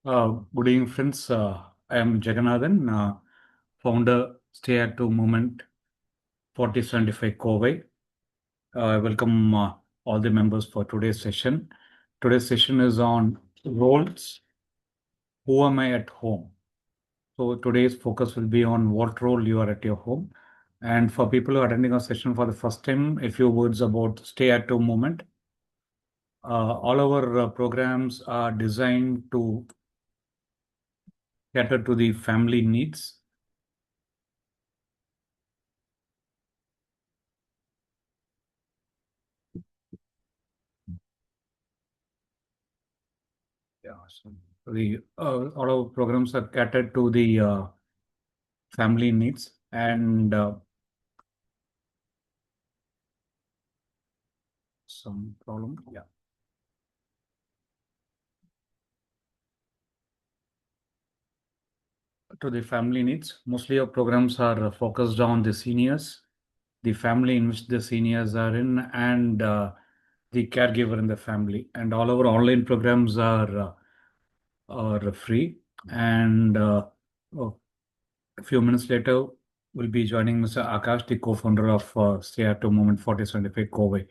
Good evening, friends. I am Jagannathan, founder Stay at Two Movement 4075 Kovai. I welcome all the members for today's session. Today's session is on roles. Who am I at home? So today's focus will be on what role you are at your home. And for people who are attending our session for the first time, a few words about Stay at Home movement. All our programs are designed to cater to the family needs. Yeah, so the all our programs are catered to the family needs and some problem. Yeah, to the family needs. Mostly our programs are focused on the seniors, the family in which the seniors are in, and the caregiver in the family. And all our online programs are free. And a few minutes later, we'll be joining Mr. Akash, the co-founder of Stay at Home Movement 4075 Kovai.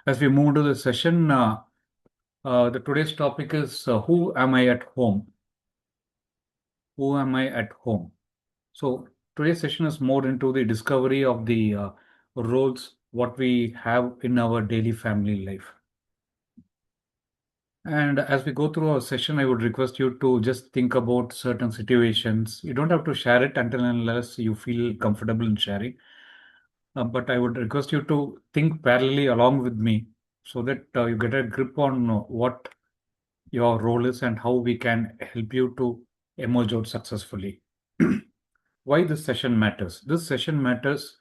As we move to the session, the today's topic is who am I at home? Who am I at home? So today's session is more into the discovery of the roles what we have in our daily family life. And as we go through our session, I would request you to just think about certain situations. You don't have to share it until unless you feel comfortable in sharing. But I would request you to think parallelly along with me so that you get a grip on what your role is and how we can help you to emerge out successfully. Why this session matters? This session matters.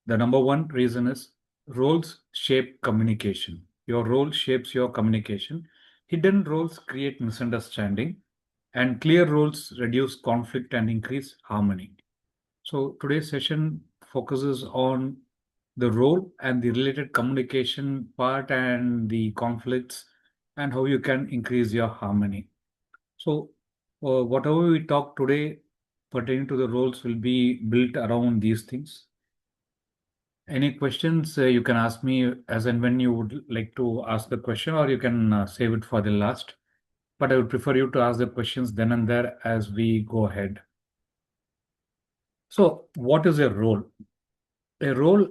The number one reason is roles shape communication. Your role shapes your communication. Hidden roles create misunderstanding, and clear roles reduce conflict and increase harmony. So today's session focuses on the role and the related communication part and the conflicts and how you can increase your harmony. So whatever we talk today pertaining to the roles will be built around these things. Any questions you can ask me as and when you would like to ask the question, or you can save it for the last. But I would prefer you to ask the questions then and there as we go ahead. So what is a role? A role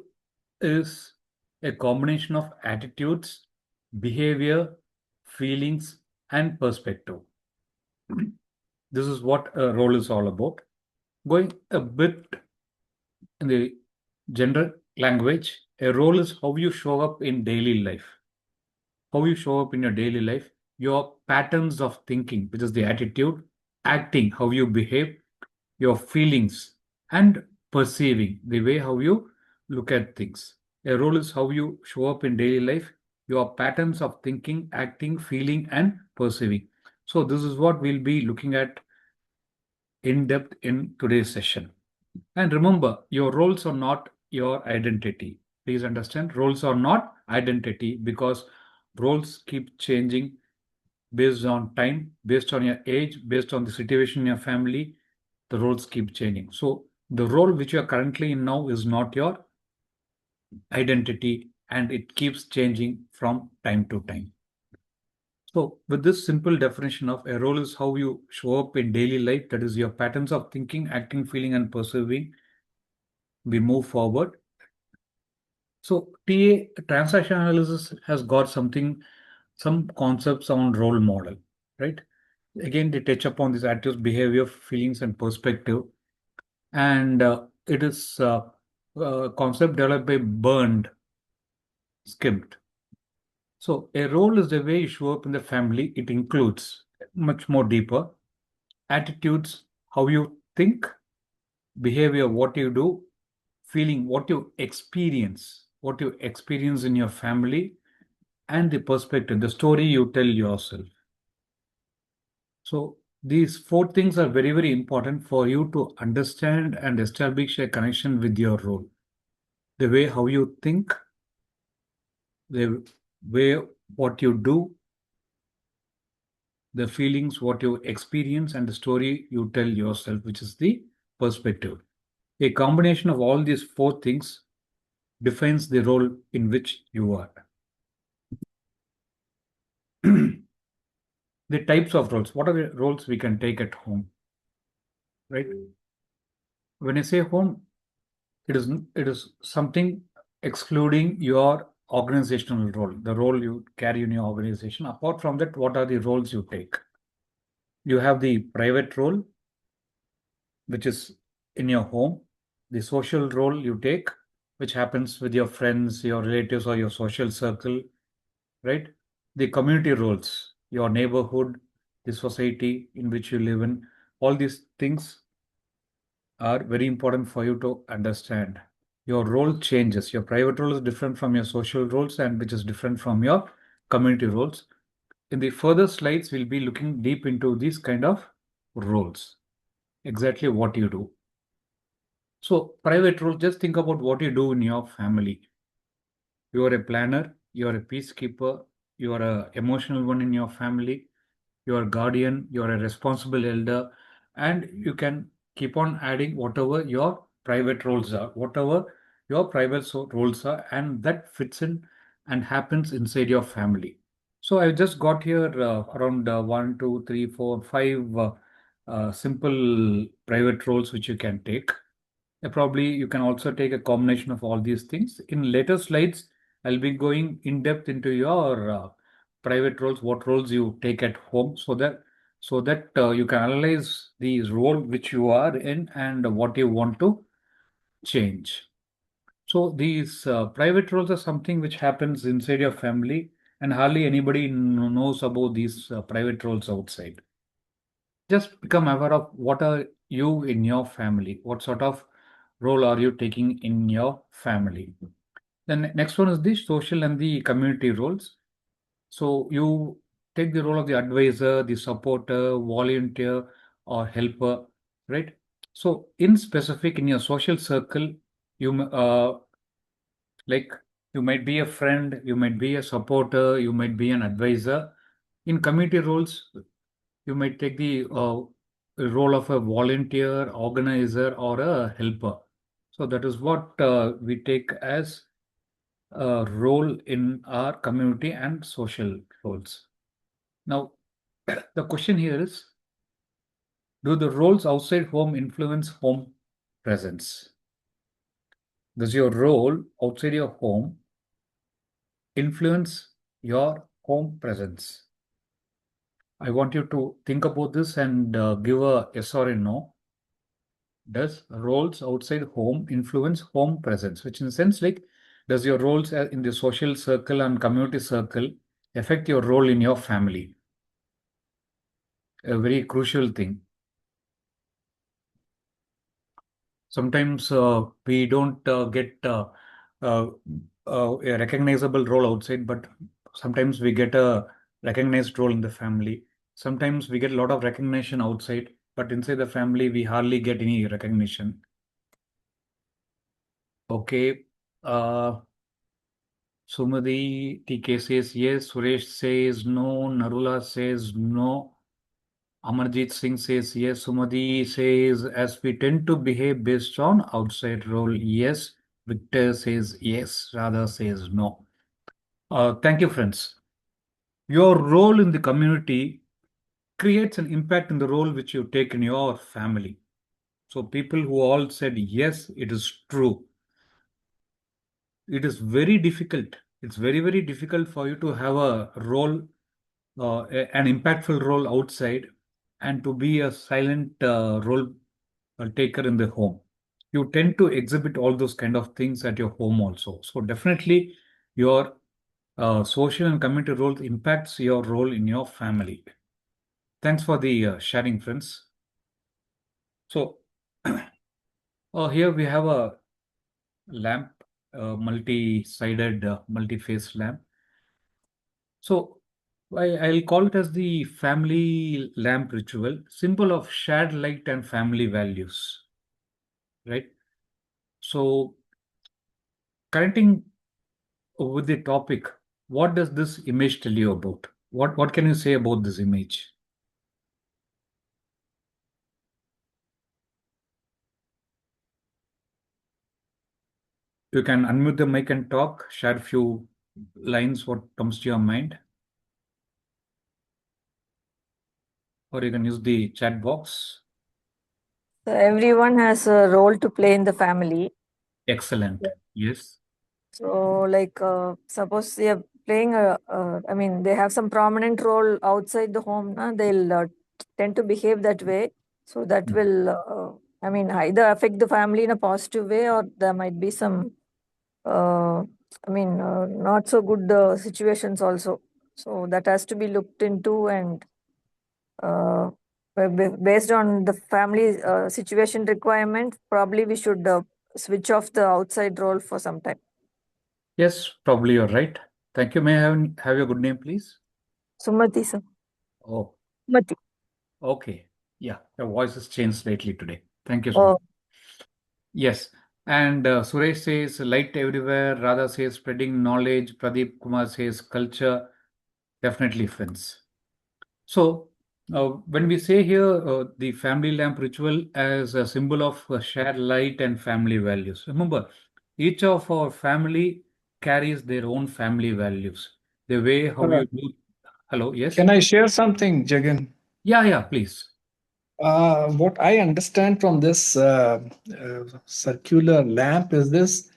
is a combination of attitudes, behavior, feelings, and perspective. This is what a role is all about. Going a bit in the general language, a role is how you show up in daily life. How you show up in your daily life, your patterns of thinking, which is the attitude, acting, how you behave, your feelings, and perceiving, the way how you look at things. A role is how you show up in daily life, your patterns of thinking, acting, feeling, and perceiving. So this is what we'll be looking at in depth in today's session. And remember, your roles are not your identity. Please understand, roles are not identity because roles keep changing based on time, based on your age, based on the situation in your family. The roles keep changing. So the role which you are currently in now is not your identity, and it keeps changing from time to time. So with this simple definition of a role is how you show up in daily life, that is your patterns of thinking, acting, feeling, and perceiving, we move forward. So TA transaction analysis has got some concepts on role model, right? Again, they touch upon these attitudes, behavior, feelings, and perspective. And it is a concept developed by Burned, Skimmed. So a role is the way you show up in the family. It includes much more deeper attitudes, how you think, behavior, what you do, feeling, what you experience in your family, and the perspective, the story you tell yourself. So these four things are very, very important for you to understand and establish a connection with your role. The way how you think, the way what you do, the feelings, what you experience, and the story you tell yourself, which is the perspective. A combination of all these four things defines the role in which you are. The types of roles. What are the roles we can take at home? Right? When I say home, it is something excluding your organizational role, the role you carry in your organization. Apart from that, what are the roles you take? You have the private role, which is in your home, the social role you take, which happens with your friends, your relatives, or your social circle, right? The community roles, your neighborhood, the society in which you live in, all these things are very important for you to understand. Your role changes. Your private role is different from your social roles, and which is different from your community roles. In the further slides, we'll be looking deep into these kind of roles, exactly what you do. So, private role, just think about what you do in your family. You are a planner, you are a peacekeeper, you are a emotional one in your family, you are a guardian, you are a responsible elder, and you can keep on adding whatever your private roles are, whatever your private roles are, and that fits in and happens inside your family. So I just got here around one, two, three, four, five simple private roles which you can take. Probably you can also take a combination of all these things. In later slides, I'll be going in depth into your private roles, what roles you take at home, so that you can analyze the role which you are in and what you want to change. So these private roles are something which happens inside your family, and hardly anybody knows about these private roles outside. Just become aware of what are you in your family, what sort of role are you taking in your family. Then next one is the social and the community roles. So you take the role of the advisor, the supporter, volunteer, or helper, right? So in specific, in your social circle, like you might be a friend, you might be a supporter, you might be an advisor. In community roles, you might take the role of a volunteer, organizer, or a helper. So that is what we take as a role in our community and social roles. Now, the question here is, do the roles outside home influence home presence? Does your role outside your home influence your home presence? I want you to think about this and give a yes or a no. Does roles outside home influence home presence? Which in a sense, like, does your roles in the social circle and community circle affect your role in your family? A very crucial thing. Sometimes we don't get uh, a recognizable role outside, but sometimes we get a recognized role in the family. Sometimes we get a lot of recognition outside, but inside the family, we hardly get any recognition. Okay. Sumadi TK says yes. Suresh says no. Narula says no. Amarjit Singh says yes. Sumadi says as we tend to behave based on outside role. Yes. Victor says yes. Radha says no. Thank you, friends. Your role in the community creates an impact in the role which you take in your family. So people who all said yes, it is true. It is very difficult. It's very, very difficult for you to have a role, an impactful role outside, and to be a silent role taker in the home. You tend to exhibit all those kind of things at your home also. So definitely, your social and community roles impacts your role in your family. Thanks for the sharing, friends. So here we have a lamp, multi-sided, multi-phase lamp. So I'll call it as the family lamp ritual, symbol of shared light and family values, right? So connecting with the topic, what does this image tell you about? What can you say about this image? You can unmute the mic and talk, share a few lines, what comes to your mind, or you can use the chat box. So everyone has a role to play in the family. Excellent. Yes. So, like, suppose they are playing I mean, they have some prominent role outside the home, they'll tend to behave that way. So, that Mm. will, I mean, either affect the family in a positive way, or there might be some, not so good situations also. So, that has to be looked into, and uh, based on the family situation requirement, probably we should switch off the outside role for some time. Yes, probably you're right. Thank you. May I have your good name, please? Sumati, sir. Oh, Sumati. okay. Yeah, your voice has changed slightly today. Thank you so much. Oh, Yes. And Suresh says light everywhere. Radha says spreading knowledge. Pradeep Kumar says culture. Definitely friends. So, when we say here the family lamp ritual as a symbol of shared light and family values, remember, each of our family carries their own family values. The way how Uh, you do. Hello, yes? can I share something, Jagan? Yeah, yeah, please. What I understand from this circular lamp is this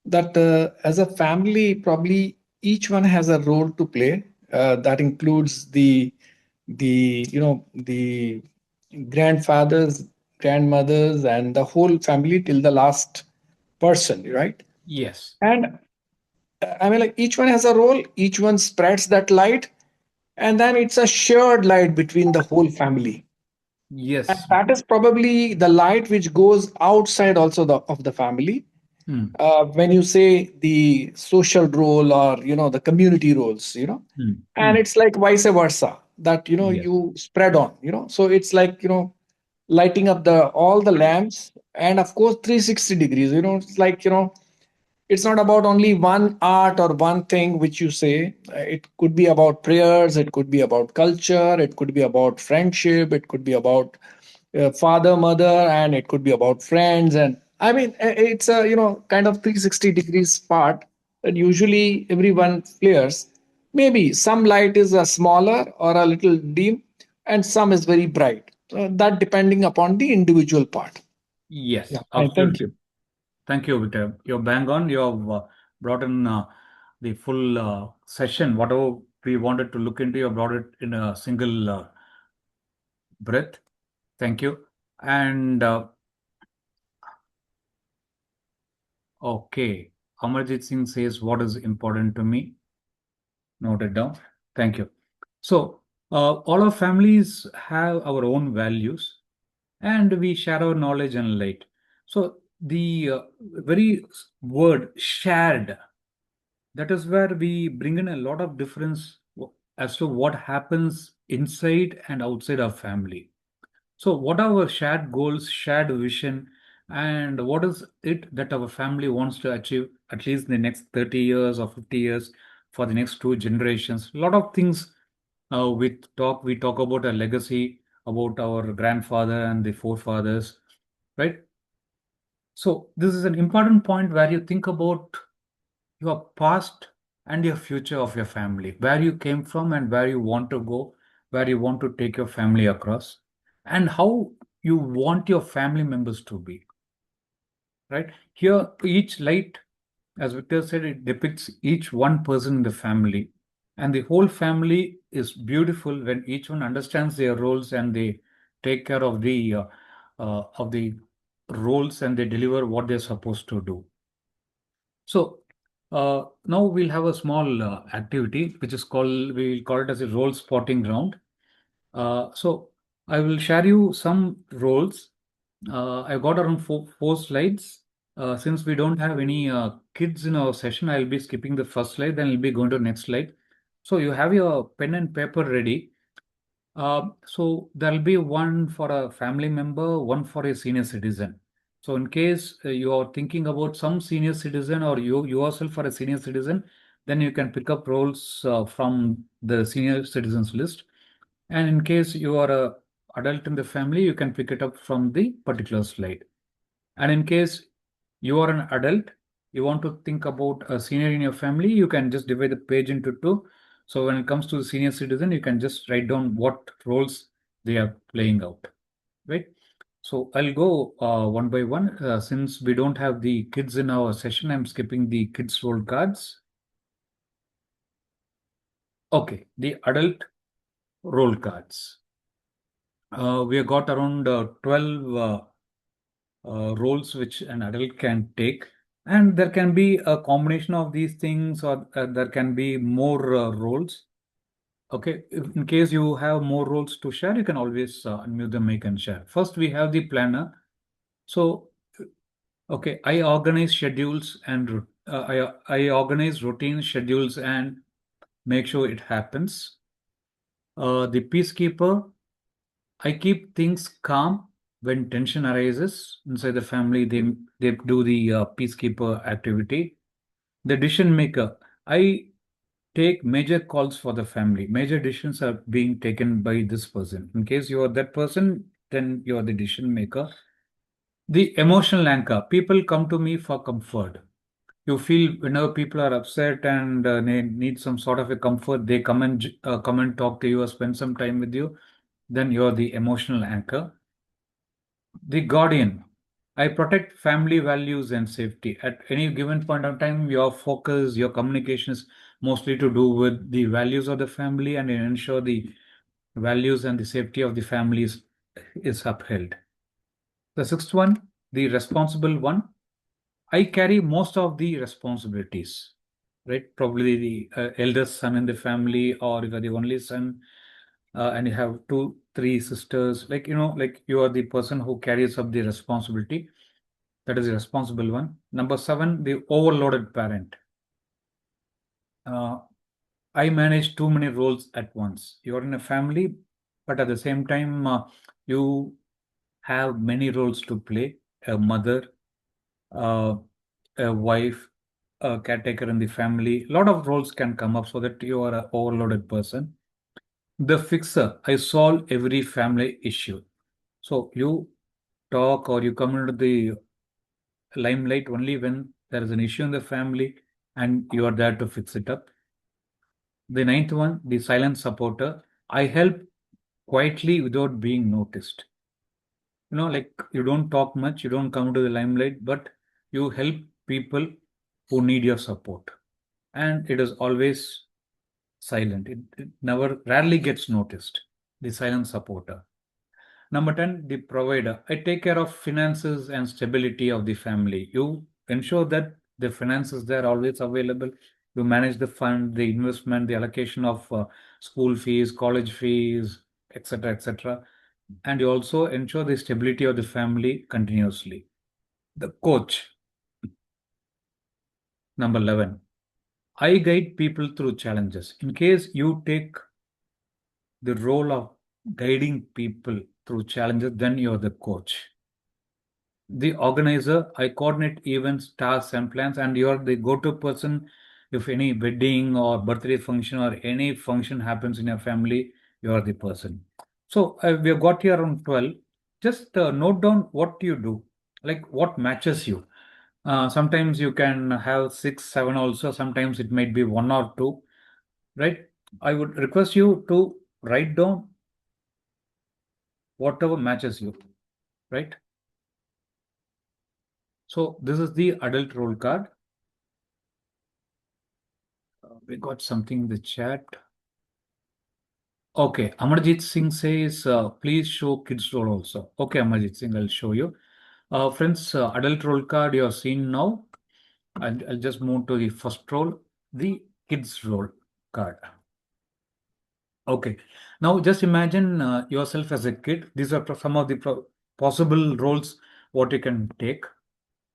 that as a family, probably each one has a role to play. That includes the grandfathers, grandmothers, and the whole family till the last person, right? Yes, And I mean, like each one has a role. Each one spreads that light, and then it's a shared light between the whole family. And yes. that is probably the light which goes outside also of the family. Hmm, When you say the social role or the community roles, hmm, and hmm. it's like vice versa that Yes, you spread on, so it's like lighting up the all the lamps, and of course 360 degrees, it's like it's not about only one art or one thing which you say. It could be about prayers, it could be about culture, it could be about friendship, it could be about father mother, and it could be about friends. And I mean, it's a kind of 360 degrees part that usually everyone flares. Maybe some light is a smaller or a little dim, and some is very bright. That depending upon the individual part. Yeah, yes, and thank absolutely. you. Thank you, Victor. You're bang on. You have brought in the full session. Whatever we wanted to look into, you brought it in a single breath. Thank you. And okay, Amarjit Singh says, what is important to me? Noted down. Thank you. So, all our families have our own values and we share our knowledge and light. So, the very word shared, that is where we bring in a lot of difference as to what happens inside and outside our family. So, what are our shared goals, shared vision, and what is it that our family wants to achieve at least in the next 30 years or 50 years for the next two generations? A lot of things we talk about a legacy, about our grandfather and the forefathers, right? So, this is an important point where you think about your past and your future of your family, where you came from and where you want to go, where you want to take your family across, and how you want your family members to be, right? Here, each light, as Victor said, it depicts each one person in the family. And the whole family is beautiful when each one understands their roles and they take care of the roles and they deliver what they're supposed to do. So now we'll have a small activity which is called, we'll call it as a role spotting round. So I will share you some roles. I've got around four slides. Since we don't have any kids in our session, I'll be skipping the first slide, then I'll be going to next slide. So you have your pen and paper ready. So there'll be one for a family member, one for a senior citizen. So in case you are thinking about some senior citizen or you yourself are a senior citizen, then you can pick up roles from the senior citizens list. And in case you are a adult in the family, you can pick it up from the particular slide. And in case you are an adult, You want to think about a senior in your family, you can just divide the page into two. So when it comes to the senior citizen, you can just write down what roles they are playing out, right? So I'll go one by one. Since we don't have the kids in our session, I'm skipping the kids role cards. Okay, the adult role cards. We have got around 12 roles which an adult can take, and there can be a combination of these things, or there can be more roles. Okay, in case you have more roles to share, you can always unmute the mic and share. First, we have the planner. So, okay, I organize schedules and I organize routine schedules and make sure it happens. The peacekeeper, I keep things calm when tension arises inside the family. They do the peacekeeper activity. The decision maker, I take major calls for the family. Major decisions are being taken by this person. In case you are that person, then you are the decision maker. The emotional anchor, people come to me for comfort. You feel whenever people are upset and they need some sort of a comfort, they come and talk to you or spend some time with you. Then you are the emotional anchor. The guardian. I protect family values and safety. At any given point of time, your focus, your communication is mostly to do with the values of the family and ensure the values and the safety of the families is upheld. The sixth one, the responsible one. I carry most of the responsibilities, right? Probably the eldest son in the family, or if you're the only son, and you have two, three sisters, like, like you are the person who carries up the responsibility. That is the responsible one. Number seven, the overloaded parent. Uh, I manage too many roles at once. You're in a family, but at the same time, you have many roles to play: a mother, uh, a wife, a caretaker in the family. A lot of roles can come up so that you are an overloaded person. The fixer, I solve every family issue. So you talk or you come into the limelight only when there is an issue in the family and you are there to fix it up. The ninth one, the silent supporter. I help quietly without being noticed. Like you don't talk much, you don't come to the limelight, but you help people who need your support. And it is always silent. It never, rarely gets noticed. The silent supporter. Number 10, the provider. I take care of finances and stability of the family. You ensure that the finances they are always available. You manage the fund, the investment, the allocation of school fees, college fees, etc., etc. And you also ensure the stability of the family continuously. The coach, number 11. I guide people through challenges. In case you take the role of guiding people through challenges, then you're the coach. The organizer, I coordinate events, tasks, and plans, and you're the go-to person if any wedding or birthday function or any function happens in your family, you are the person. So we have got here around 12. Just note down what you do, like what matches you. Sometimes you can have six, seven also. Sometimes it might be one or two, right? I would request you to write down whatever matches you, right? So this is the adult role card. We got something in the chat. Okay, Amarjit Singh says, please show kids role also. Okay, Amarjit Singh, I'll show you. Friends, adult role card you are seeing now. I'll just move to the first role, the kids role card. Okay, now just imagine yourself as a kid. These are some of the possible roles what you can take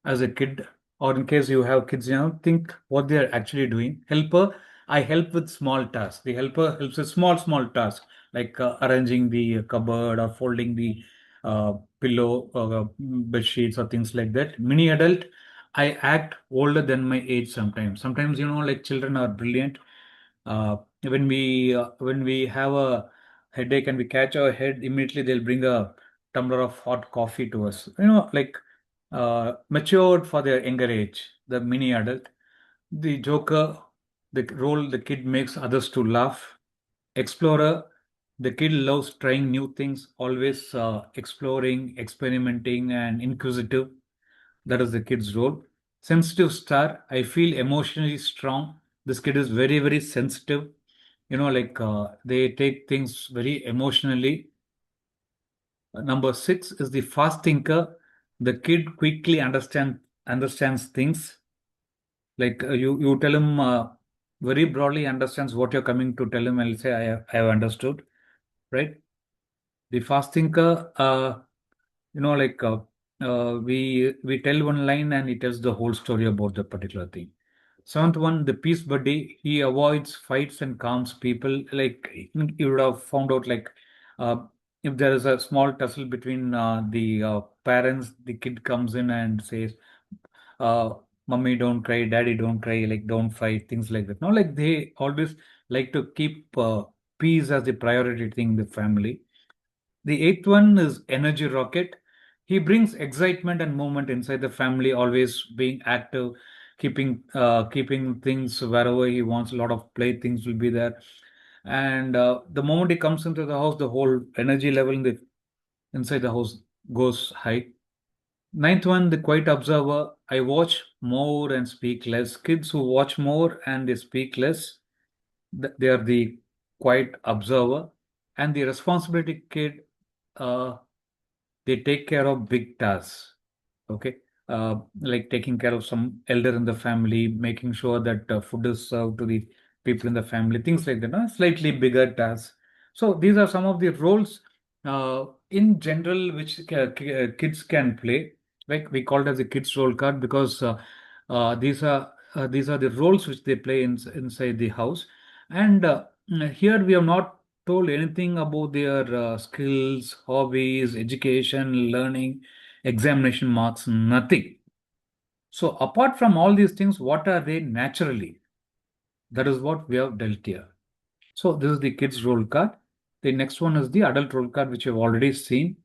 as a kid, or in case you have kids, think what they are actually doing. Helper, I help with small tasks. The helper helps with small tasks like arranging the cupboard or folding the pillow, bed sheets, or things like that. Mini adult, I act older than my age sometimes. Sometimes, like children are brilliant. When we have a headache and we catch our head, immediately they'll bring a tumbler of hot coffee to us. Like matured for their younger age. the mini adult. The joker, the role the kid makes others to laugh. Explorer, the kid loves trying new things, always exploring, experimenting, and inquisitive. That is the kid's role. Sensitive star, I feel emotionally strong. This kid is very, very sensitive. Like they take things very emotionally. Number six is the fast thinker. The kid quickly understands things. Like you tell him very broadly understands what you're coming to tell him, and he'll say, I have understood, right? The fast thinker, like we tell one line and he tells the whole story about the particular thing. Seventh one, the peace buddy. He avoids fights and calms people. Like you would have found out, like uh, if there is a small tussle between the parents, the kid comes in and says, uh, "Mummy, don't cry. Daddy, don't cry. Like don't fight." Things like that. No, like they always like to keep peace as the priority thing in the family. The eighth one is energy rocket. He brings excitement and movement inside the family, always being active, keeping things wherever he wants. A lot of play things will be there, and the moment he comes into the house, the whole energy level inside the house goes high. Ninth one, the quiet observer. I watch more and speak less. Kids who watch more and they speak less, they are the quiet observer. And the responsibility kid, uh, they take care of big tasks. Okay. Like taking care of some elder in the family, making sure that food is served to the people in the family, things like that. Slightly bigger tasks. So these are some of the roles in general which kids can play. Like we call it as a kids role card, because these are the roles which they play inside the house. And here we have not told anything about their skills, hobbies, education, learning, examination marks, nothing. So, apart from all these things, what are they naturally? That is what we have dealt here. So, this is the kids' role card. The next one is the adult role card, which you've already seen.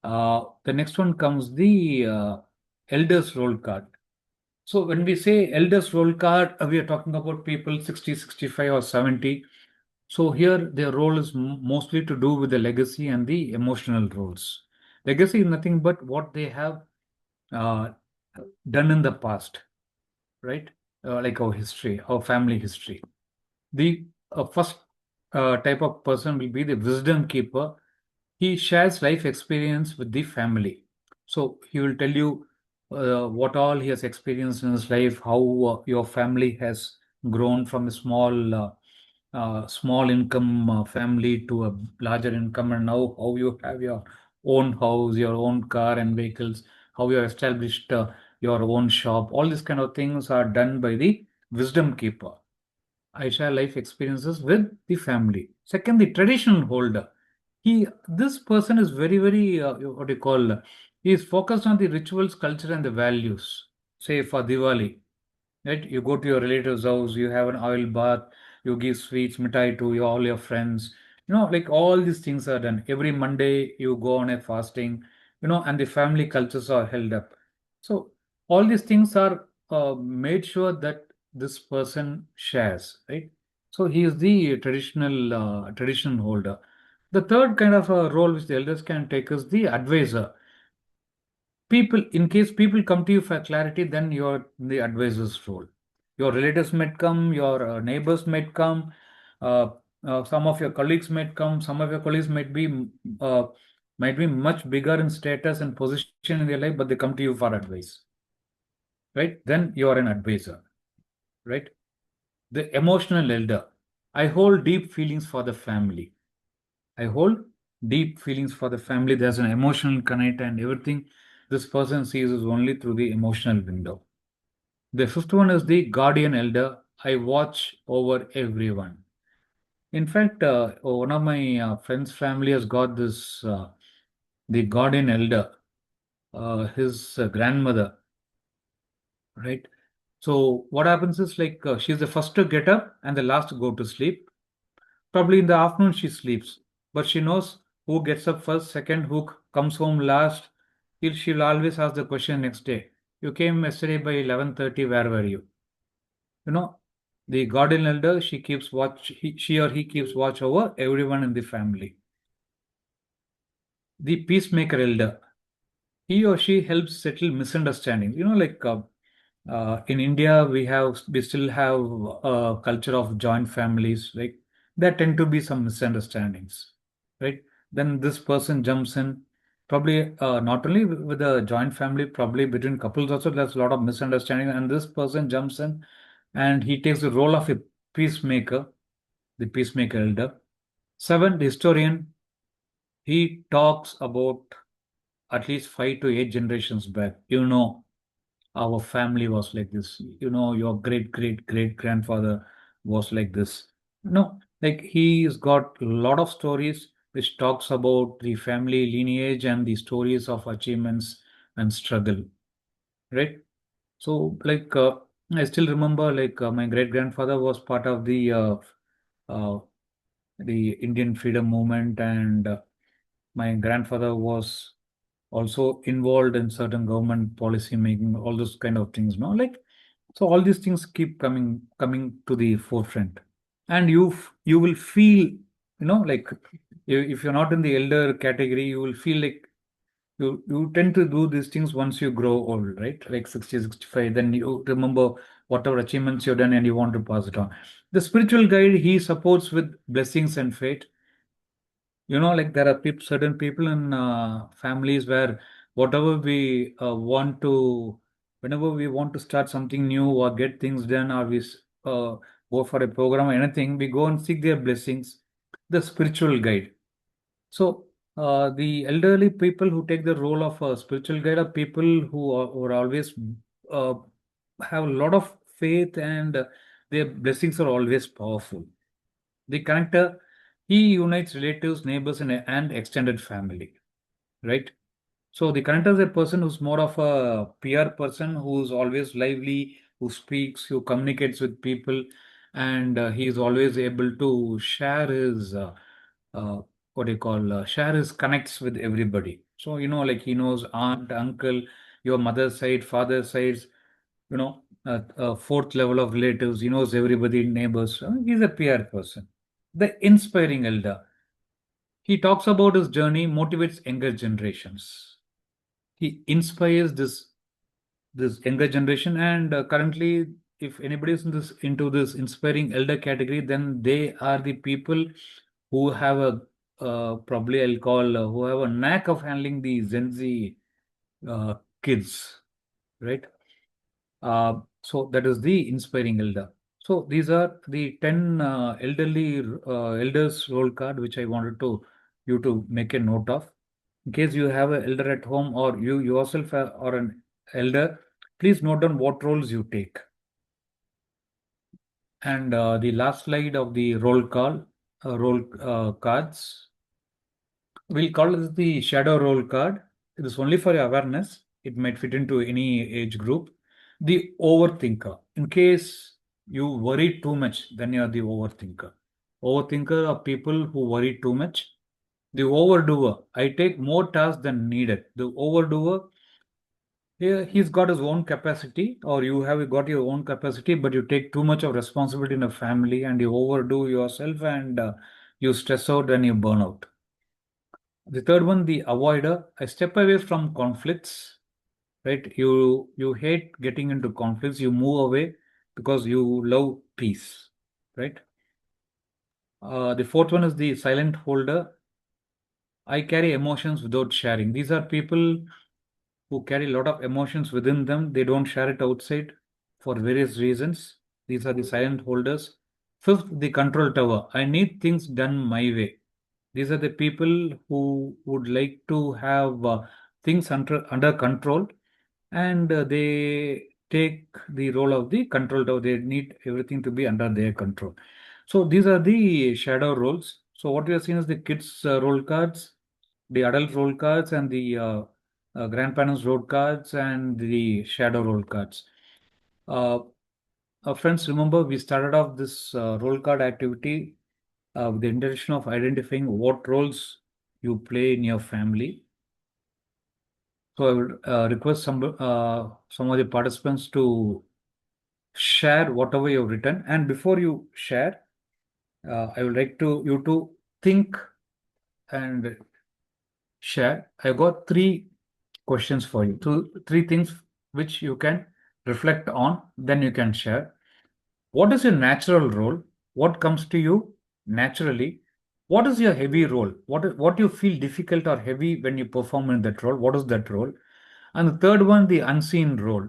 The next one comes the elders' role card. So, when we say elders' role card, we are talking about people 60, 65, or 70. So here their role is mostly to do with the legacy and the emotional roles. Legacy is nothing but what they have uh, done in the past, right? Like our history, our family history. The first type of person will be the wisdom keeper. He shares life experience with the family. So he will tell you what all he has experienced in his life, how your family has grown from a small income family to a larger income, and now how you have your own house, your own car and vehicles, how you have established your own shop. All these kind of things are done by the wisdom keeper. I share life experiences with the family. Second, the traditional holder. This person is very, very, what do you call, he is focused on the rituals, culture, and the values. Say for Diwali, right? You go to your relative's house, you have an oil bath, you give sweets, mithai to all your friends. Like all these things are done. Every Monday, you go on a fasting, and the family cultures are held up. So all these things are made sure that this person shares, right? So he is the tradition holder. The third kind of a role which the elders can take is the advisor. People, in case people come to you for clarity, then you're the advisor's role. Your relatives might come, your neighbors might come, uh, some of your colleagues might come, some of your colleagues uh, might be much bigger in status and position in their life, but they come to you for advice, right? Then you are an advisor, right? The emotional elder. I hold deep feelings for the family. I hold deep feelings for the family. There's an emotional connect, and everything this person sees is only through the emotional window. The fifth one is the guardian elder. I watch over everyone. In fact, one of my friends' family has got this the guardian elder, his grandmother, right? So what happens is, like she's the first to get up and the last to go to sleep. Probably in the afternoon she sleeps, but she knows who gets up first, second, who comes home last. She'll always ask the question next day. You came yesterday by 11:30. Where were you? You know, the guardian elder, she or he keeps watch over everyone in the family. The peacemaker elder, he or she helps settle misunderstandings. In India, we still have a culture of joint families. Like there tend to be some misunderstandings, right? Then this person jumps in, probably not only with a joint family, probably between couples also. There's a lot of misunderstanding, and this person jumps in, and he takes the role of a peacemaker, the peacemaker elder. Seven, the historian, he talks about at least 5 to 8 generations back. Our family was like this. Your great great great grandfather was like this. Like he's got a lot of stories which talks about the family lineage and the stories of achievements and struggle, right? So, I still remember, my great grandfather was part of uh, the Indian freedom movement, and my grandfather was also involved in certain government policy making, all those kind of things. No, like so, all these things keep coming to the forefront, and you will feel, like if you're not in the elder category, you will feel like you tend to do these things once you grow old, right? Like 60, 65, then you remember whatever achievements you've done and you want to pass it on. The spiritual guide, he supports with blessings and faith. Like there are certain people in families where whatever we want to, whenever we want to start something new or get things done, or uh, go for a program or anything, we go and seek their blessings, the spiritual guide. So, the elderly people who take the role of a spiritual guide are people who are always uh, have a lot of faith, and their blessings are always powerful. The connector, he unites relatives, neighbors, and extended family, right? So the connector is a person who's more of a peer person, who's always lively, who speaks, who communicates with people, and he is always able to share his uh, what do you call share his connects with everybody. So like he knows aunt, uncle, your mother's side, father's sides, fourth level of relatives. He knows everybody, neighbors. He's a peer person. The inspiring elder. He talks about his journey, motivates younger generations. He inspires this younger generation, and currently, if anybody is into this inspiring elder category, then they are the people who have a probably I'll call who have a knack of handling the Gen Z uh, kids, right? So that is the inspiring elder. So these are the 10 elderly elders roll card which I wanted to you to make a note of. In case you have an elder at home, or you yourself are an elder, please note down what roles you take. And the last slide of the roll cards, we'll call it the shadow roll card. It is only for your awareness. It might fit into any age group. The overthinker. In case you worry too much, then you are the overthinker. Overthinker are people who worry too much. The overdoer. I take more tasks than needed. The overdoer, yeah, he's got his own capacity, or you have got your own capacity, but you take too much of responsibility in a family and you overdo yourself, and you stress out and you burn out. The third one, the avoider, I step away from conflicts, right? You hate getting into conflicts, you move away because you love peace, right? The fourth one is the silent holder. I carry emotions without sharing. These are people who carry a lot of emotions within them. They don't share it outside for various reasons. These are the silent holders. Fifth, the control tower. I need things done my way. These are the people who would like to have things under control, and they take the role of the control tower. They need everything to be under their control. So these are the shadow roles. So what we have seen is the kids role cards, the adult role cards, and the grandparents role cards, and the shadow role cards. Uh, Friends, remember we started off this role card activity with the intention of identifying what roles you play in your family. So I would request some of the participants to share whatever you've written. And before you share, I would like you to think and share. I got three questions for you. Three things which you can reflect on, then you can share. What is your natural role? What comes to you naturally? What is your heavy role? What you feel difficult or heavy when you perform in that role? What is that role? And the third one, the unseen role.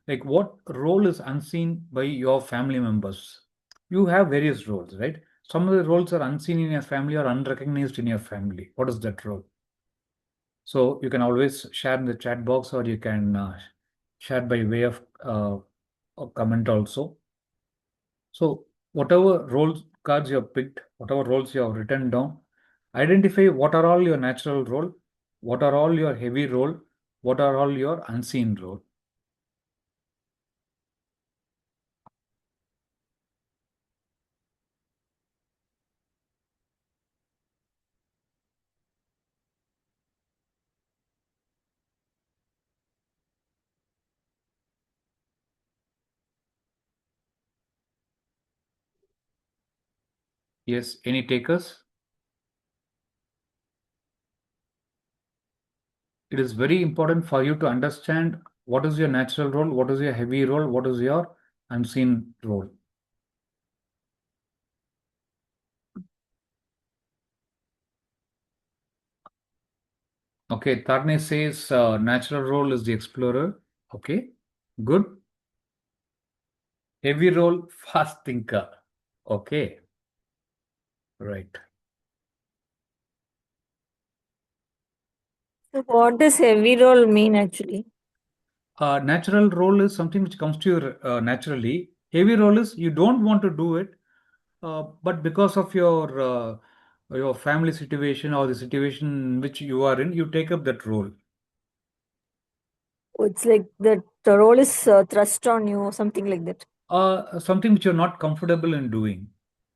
Like what role is unseen by your family members? You have various roles, right? Some of the roles are unseen in your family or unrecognized in your family. What is that role? So you can always share in the chat box, or you can share by way of a comment also. So whatever roles cards you have picked, whatever roles you have written down, identify what are all your natural role, what are all your heavy role, what are all your unseen role. Yes, any takers? It is very important for you to understand what is your natural role, what is your heavy role, what is your unseen role. Okay, Tarne says natural role is the explorer. Okay, good. Heavy role, fast thinker. Okay, right. So what does heavy role mean actually? Natural role is something which comes to you naturally. Heavy role is you don't want to do it, but because of your family situation or the situation in which you are in, you take up that role. It's like that the role is thrust on you or something like that. Something which you're not comfortable in doing,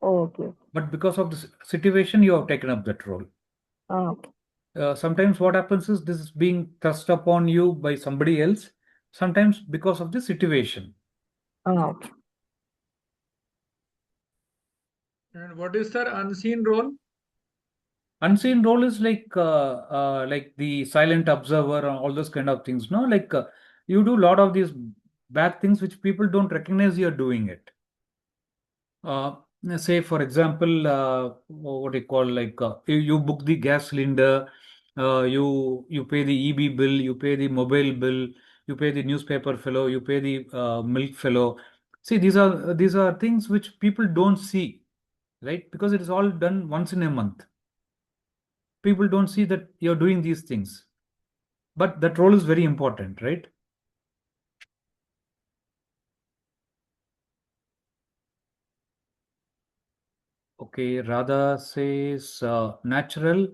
Oh, okay. but because of the situation, you have taken up that role. Okay. Sometimes what happens is this is being thrust upon you by somebody else, sometimes because of the situation. Okay. And what is their unseen role? Unseen role is like the silent observer and all those kind of things. No, you do a lot of these bad things which people don't recognize you're doing it. Uh, Say for example, what do you call you book the gas cylinder, you pay the EB bill, you pay the mobile bill, you pay the newspaper fellow, you pay the milk fellow. See, these are things which people don't see, right? Because it is all done once in a month. People don't see that you're doing these things, but that role is very important, right? Okay, Radha says natural,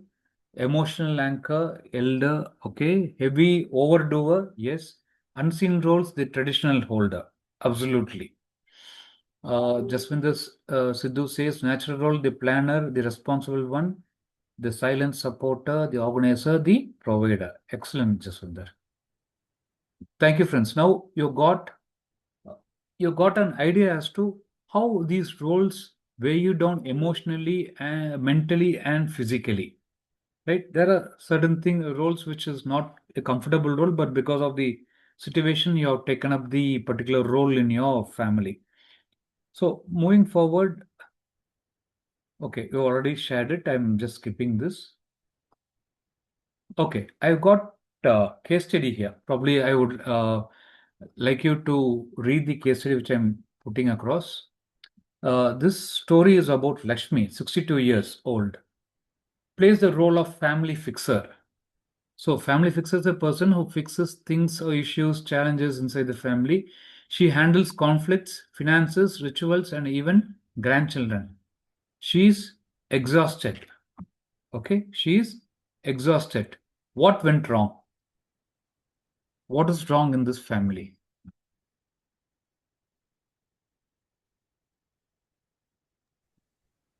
emotional anchor, elder. Okay, heavy overdoer. Yes, unseen roles, the traditional holder. Absolutely. Jaswinder Sidhu says natural role, the planner, the responsible one, the silent supporter, the organizer, the provider. Excellent, Jaswinder. Thank you, friends. Now you got an idea as to how these roles weigh you down emotionally, and mentally, and physically. Right? There are certain roles which is not a comfortable role, but because of the situation, you have taken up the particular role in your family. So moving forward, okay, you already shared it. I'm just skipping this. Okay, I've got case study here. Probably I would like you to read the case study which I'm putting across. This story is about Lakshmi, 62 years old, plays the role of family fixer. So, family fixer is a person who fixes things or issues, challenges inside the family. She handles conflicts, finances, rituals, and even grandchildren. She's exhausted. Okay, she's exhausted. What went wrong? What is wrong in this family?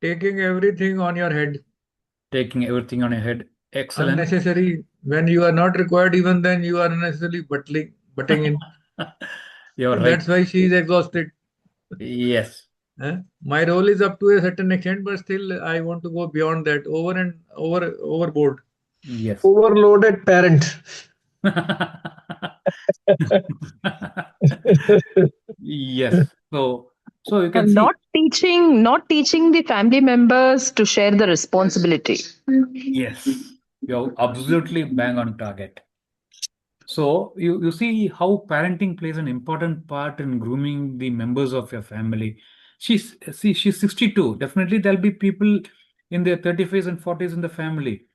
Taking everything on your head. Taking everything on your head. Excellent. Unnecessary When you are not required, even then you are unnecessarily butting in. You're So right. that's why she is exhausted. Yes. My role is up to a certain extent, but still I want to go beyond that, overboard. Yes. Overloaded parent. Yes. So you can And see, not teaching the family members to share the responsibility. yes, you're absolutely bang on target. So you see how parenting plays an important part in grooming the members of your family. She's 62. Definitely there'll be people in their 30s and 40s in the family.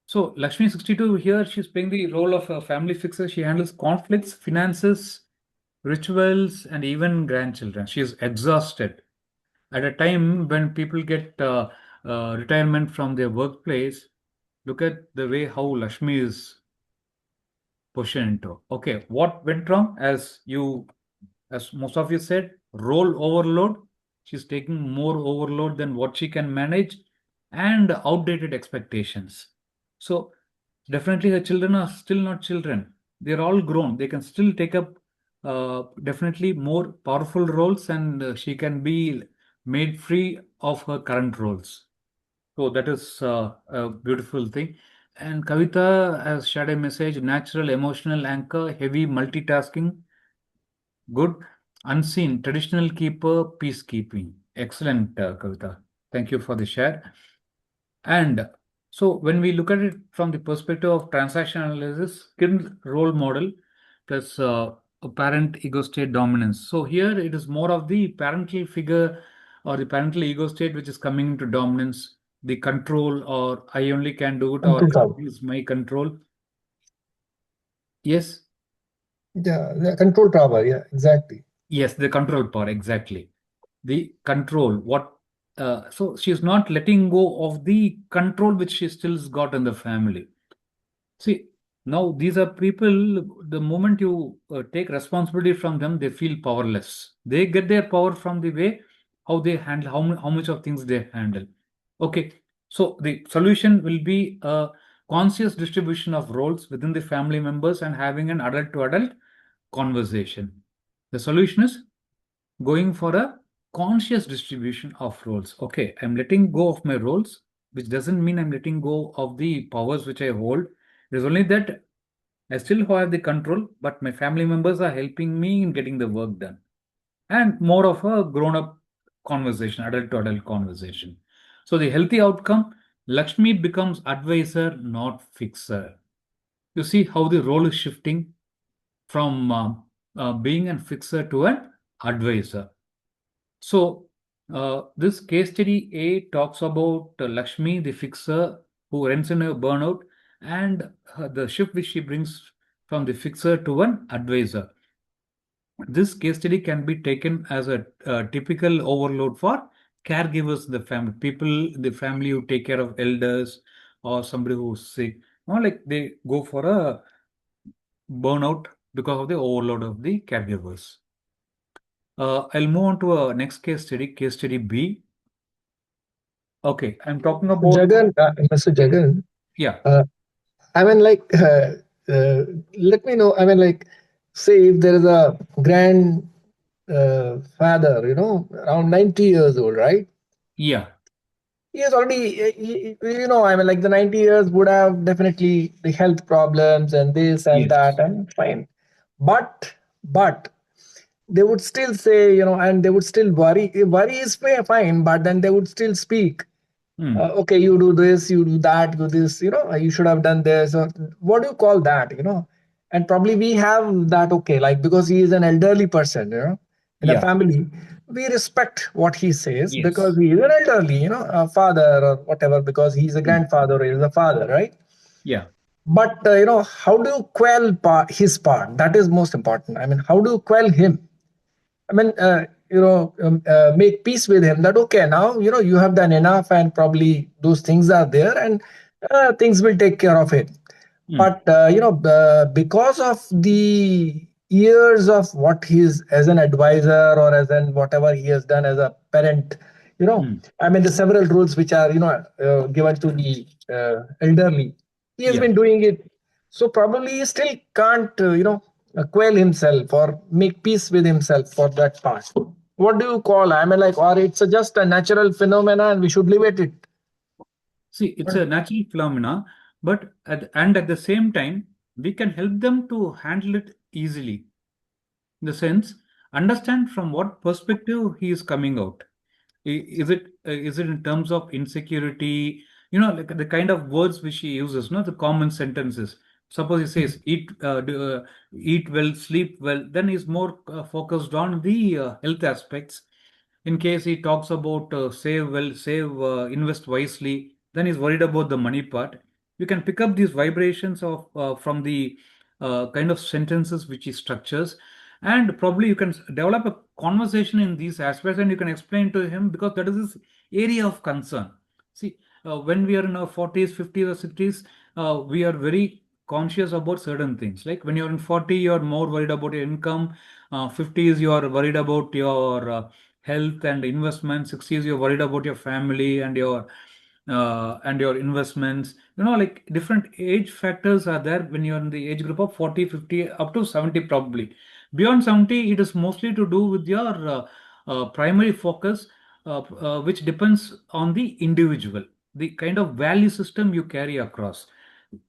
So Lakshmi 62 here, she's playing the role of a family fixer. She handles conflicts, finances, rituals, and even grandchildren. She is exhausted. At a time when people get retirement from their workplace, look at the way how Lakshmi is pushed into. Okay, what went wrong? As most of you said, role overload. She's taking more overload than what she can manage, and outdated expectations. So definitely her children are still not children. They're all grown. They can still take up definitely more powerful roles, and she can be made free of her current roles. So that is a beautiful thing. And Kavita has shared a message: natural emotional anchor, heavy multitasking, good, unseen, traditional keeper, peacekeeping. Excellent, Kavita. Thank you for the share. And so when we look at it from the perspective of transaction analysis, skilled role model plus a parent ego state dominance. So here it is more of the parental figure or the parental ego state which is coming into dominance, the control, or I only can do it, or Control tower. it is my control. Yes, Yeah, the control tower. Yeah, exactly. yes, the control part, exactly. The control, what so she's not letting go of the control which she still's got in the family. See, now these are people, the moment you take responsibility from them, they feel powerless. They get their power from the way how they handle, how much of things they handle. Okay, so the solution will be a conscious distribution of roles within the family members and having an adult to adult conversation. The solution is going for a conscious distribution of roles. Okay, I'm letting go of my roles, which doesn't mean I'm letting go of the powers which I hold. It is only that I still have the control, but my family members are helping me in getting the work done. And more of a grown up conversation, adult to adult conversation. So the healthy outcome, Lakshmi becomes advisor, not fixer. You see how the role is shifting from being a fixer to an advisor. So, this case study A talks about Lakshmi, the fixer who ends in a burnout, and the shift which she brings from the fixer to an advisor. This case study can be taken as a typical overload for caregivers in the family, people in the family who take care of elders or somebody who's sick. Or like they go for a burnout because of the overload of the caregivers. I'll move on to a next case study B. Okay, I'm talking So about, Jagan, Mr. Jagan, yeah, uh, I mean, like, let me know. I mean, like, say if there is a grand father, around 90 years old, right? yeah, He is already, I mean, like the 90 years would have definitely the health problems and this and yes, that, and fine. But they would still say, and they would still worry. Worry is fine, but then they would still speak. hmm, Okay, you do this, you do that, do this, you should have done this, or what do you call that, and probably we have that, okay, like because he is an elderly person, in a yeah, family, we respect what he says because yes, he is an elderly, a father or whatever, because he's a hmm, grandfather or he's a father, right? yeah, But how do you quell his part? That is most important. I mean, how do you quell him? I mean, make peace with him that, okay, now, you have done enough and probably those things are there and things will take care of it. hmm, But, because of the years of what he's as an advisor or as an whatever he has done as a parent, hmm, I mean, the several rules which are, given to the elderly. He has Yeah. been doing it. So probably he still can't, quell himself or make peace with himself for that part. What do you call? I mean, like, or it's just a natural phenomena and we should leave it. See, it's a natural phenomena, but at the same time, we can help them to handle it easily. In the sense, understand from what perspective he is coming out. Is it in terms of insecurity? Like the kind of words which he uses, the common sentences. Suppose he says, eat well, sleep well, then he's more focused on the health aspects. In case he talks about save well, invest wisely, then he's worried about the money part. You can pick up these vibrations of from the kind of sentences which he structures, and probably you can develop a conversation in these aspects, and you can explain to him, because that is his area of concern. See, when we are in our 40s, 50s, or 60s, we are very conscious about certain things. Like when you're in 40, you're more worried about your income. 50s, you are worried about your health and investment. 60s, you're worried about your family and your investments. Like different age factors are there when you're in the age group of 40, 50, up to 70 probably. Beyond 70, it is mostly to do with your primary focus, which depends on the individual, the kind of value system you carry across.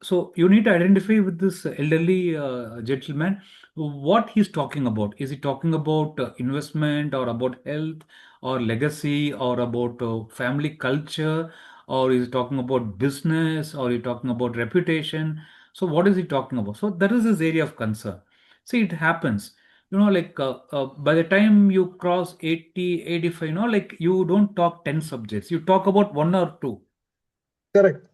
So you need to identify with this elderly gentleman what he's talking about. Is he talking about investment, or about health, or legacy, or about family culture, or is he talking about business, or is he talking about reputation? So what is he talking about? So that is his area of concern. See, it happens. Like by the time you cross 80, 85, like you don't talk 10 subjects. You talk about one or two. Correct.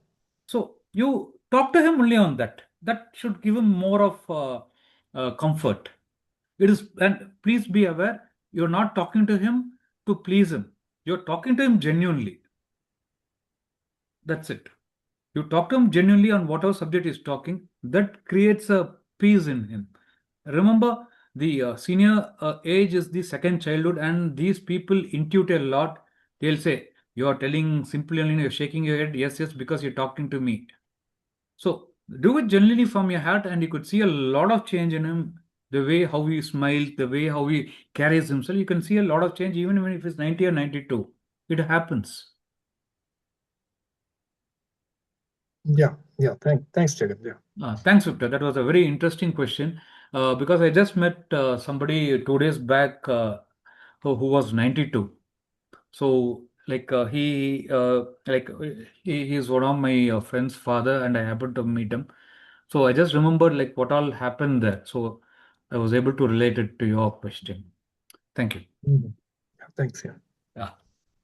So you talk to him only on that. That should give him more of comfort. It is, and please be aware, you're not talking to him to please him. You're talking to him genuinely. That's it. You talk to him genuinely on whatever subject he's talking. That creates a peace in him. Remember, the senior age is the second childhood, and these people intuit a lot. They'll say, "You are telling simply only, you're shaking your head. Yes, yes, because you're talking to me." So do it genuinely from your heart, and you could see a lot of change in him. The way how he smiles, the way how he carries himself, you can see a lot of change even if he's 90 or 92. It happens. Yeah. Yeah. Thanks, Jagat. Yeah. Thanks, Victor. That was a very interesting question, because I just met somebody 2 days back who was 92. So, like he's one of my friend's father, and I happened to meet him. So I just remembered like what all happened there. So I was able to relate it to your question. Thank you. Mhm. Yeah, thanks. Yeah.